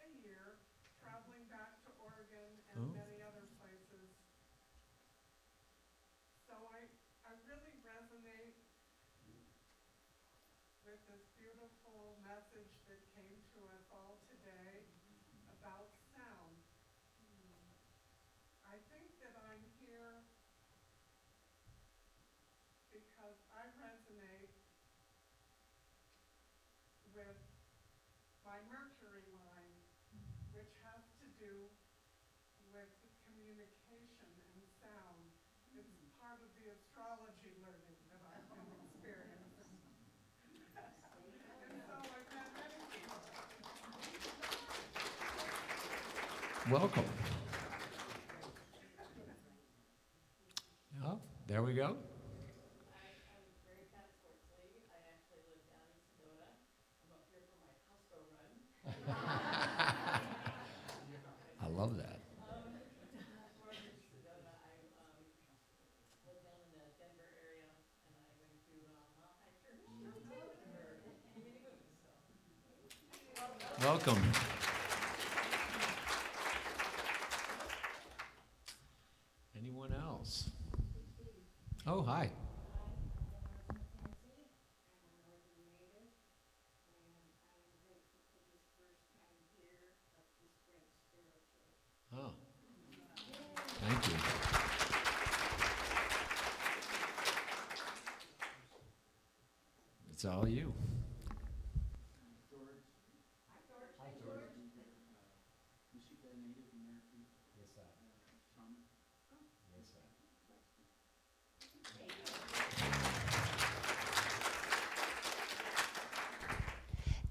a year, traveling back to Oregon and Oh. many other places. So I really resonate with this beautiful message that came to us all today about sound. I think that I'm here because I resonate with my Mercury line, which has to do with communication and sound. It's part of the astrology learning that I've been experiencing. And so I've met many people. Welcome. Oh, there we go. I'm Mary Pat Swartzley. I actually live down in Sedona. I'm up here for my Costco run. I love that. Before I moved to Sedona, I lived down in the Denver area, and I went to Mount High Church for many moons. So. Welcome. Anyone else? Oh, hi. I'm a northern native, and I am grateful for this first time here of this great spiritual. Oh. Thank you. It's all you. Michigan Native American. Yes, sir. Shaman. Yes, sir.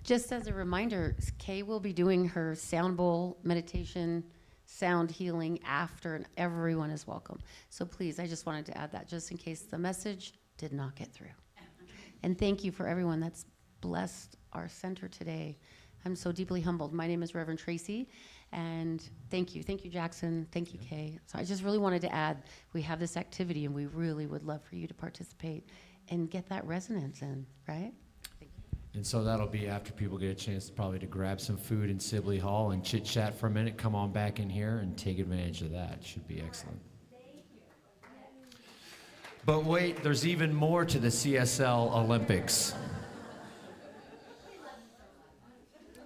Just as a reminder, Kay will be doing her sound bowl meditation, sound healing after, and everyone is welcome. So please, I just wanted to add that just in case the message did not get through. And thank you for everyone that's blessed our center today. I'm so deeply humbled. My name is Reverend Tracy, and thank you. Thank you, Jackson. Thank you, Kay. So I just really wanted to add, we have this activity, and we really would love for you to participate and get that resonance in, right? And so that'll be after people get a chance probably to grab some food in Sibley Hall and chit chat for a minute. Come on back in here and take advantage of that. Should be excellent. But wait, there's even more to the CSL Olympics.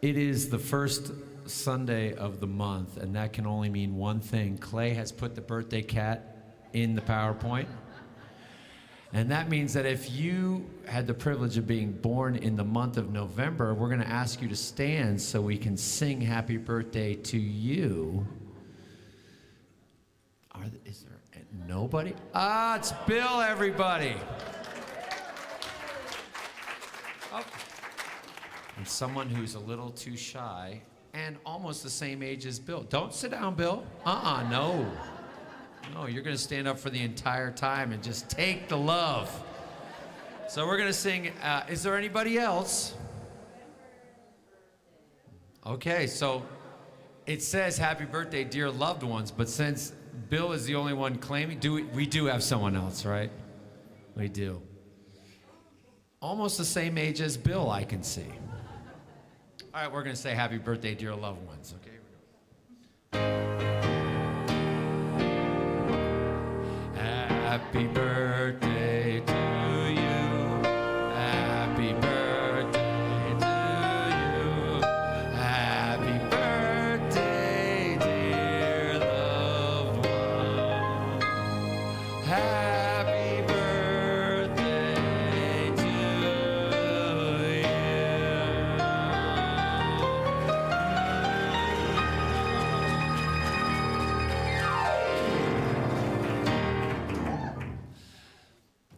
It is the first Sunday of the month, and that can only mean one thing. Clay has put the birthday cat in the PowerPoint. And that means that if you had the privilege of being born in the month of November, we're going to ask you to stand so we can sing happy birthday to you. Is there nobody? Ah, it's Bill, everybody. Oh. And someone who's a little too shy and almost the same age as Bill. Don't sit down, Bill. No. No, you're going to stand up for the entire time and just take the love. So we're going to sing, is there anybody else? Okay, so it says happy birthday, dear loved ones, but since Bill is the only one claiming, we do have someone else, right? We do. Almost the same age as Bill, I can see. All right, we're going to say happy birthday, dear loved ones, okay? Happy birthday to you. Happy birthday to you. Happy birthday, dear loved one. Happy birthday to you.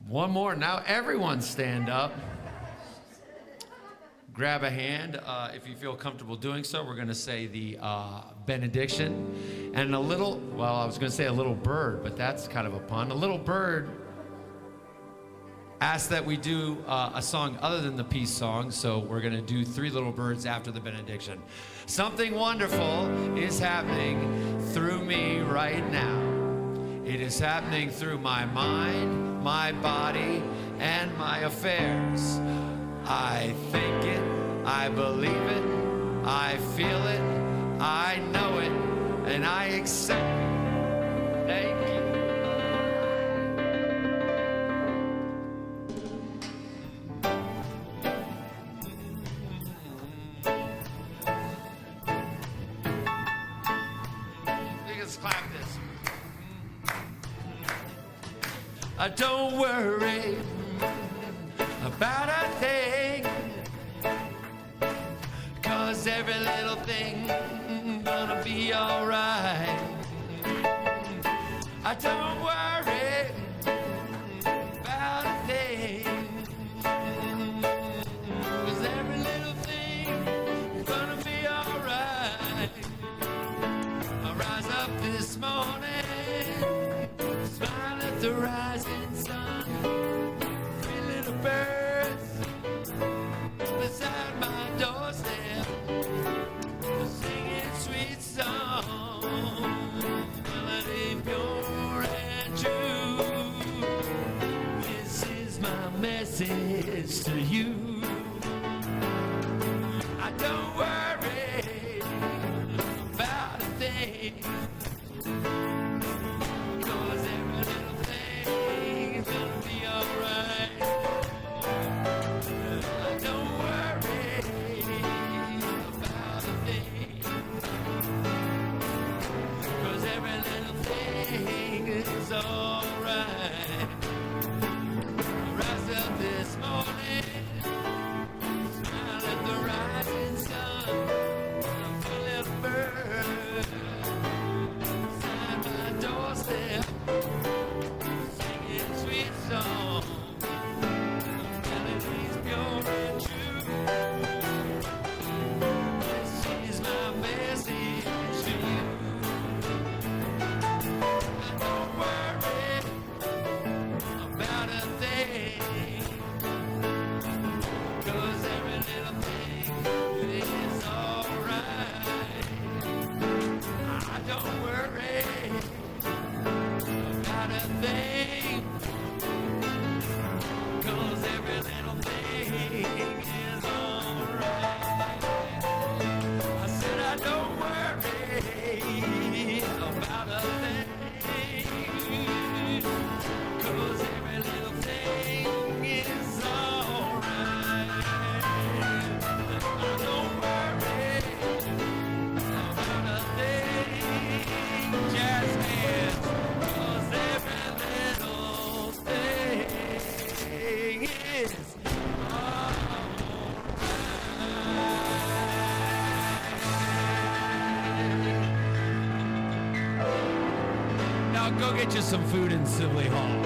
One more. Now everyone stand up. grab a hand if you feel comfortable doing so. We're going to say the benediction. And I was going to say a little bird, but that's kind of a pun. A little bird asked that we do a song other than the peace song, so we're going to do Three Little Birds after the benediction. Something wonderful is happening through me right now. It is happening through my mind, my body, and my affairs. I think it, I believe it, I feel it, I know it, and I accept it. Thank you. Let's clap this. Don't worry about a thing, 'cause every little thing gonna be alright. Don't worry about a thing, 'cause every little thing gonna be alright. I rise up this morning, smile at the rising sun. Three little birds beside my doorstep, singing sweet songs, melody pure and true. This is my message to you. I don't worry about a thing, 'cause every little thing is gonna be alright. Don't worry about a thing, 'cause every little thing is alright. Rise up this morning, smile at the rising sun. I'm a little bird beside my doorstep, singing sweet songs, melodies pure and true. This is my message to you. Don't worry about a thing, 'cause every little thing is alright. Don't worry about a thing, 'cause every little thing is alright. I said I don't worry about a thing, 'cause every little thing is alright. I don't worry about a thing, jazz hands, 'cause every little thing is alright. Now go get you some food in Sibley Hall.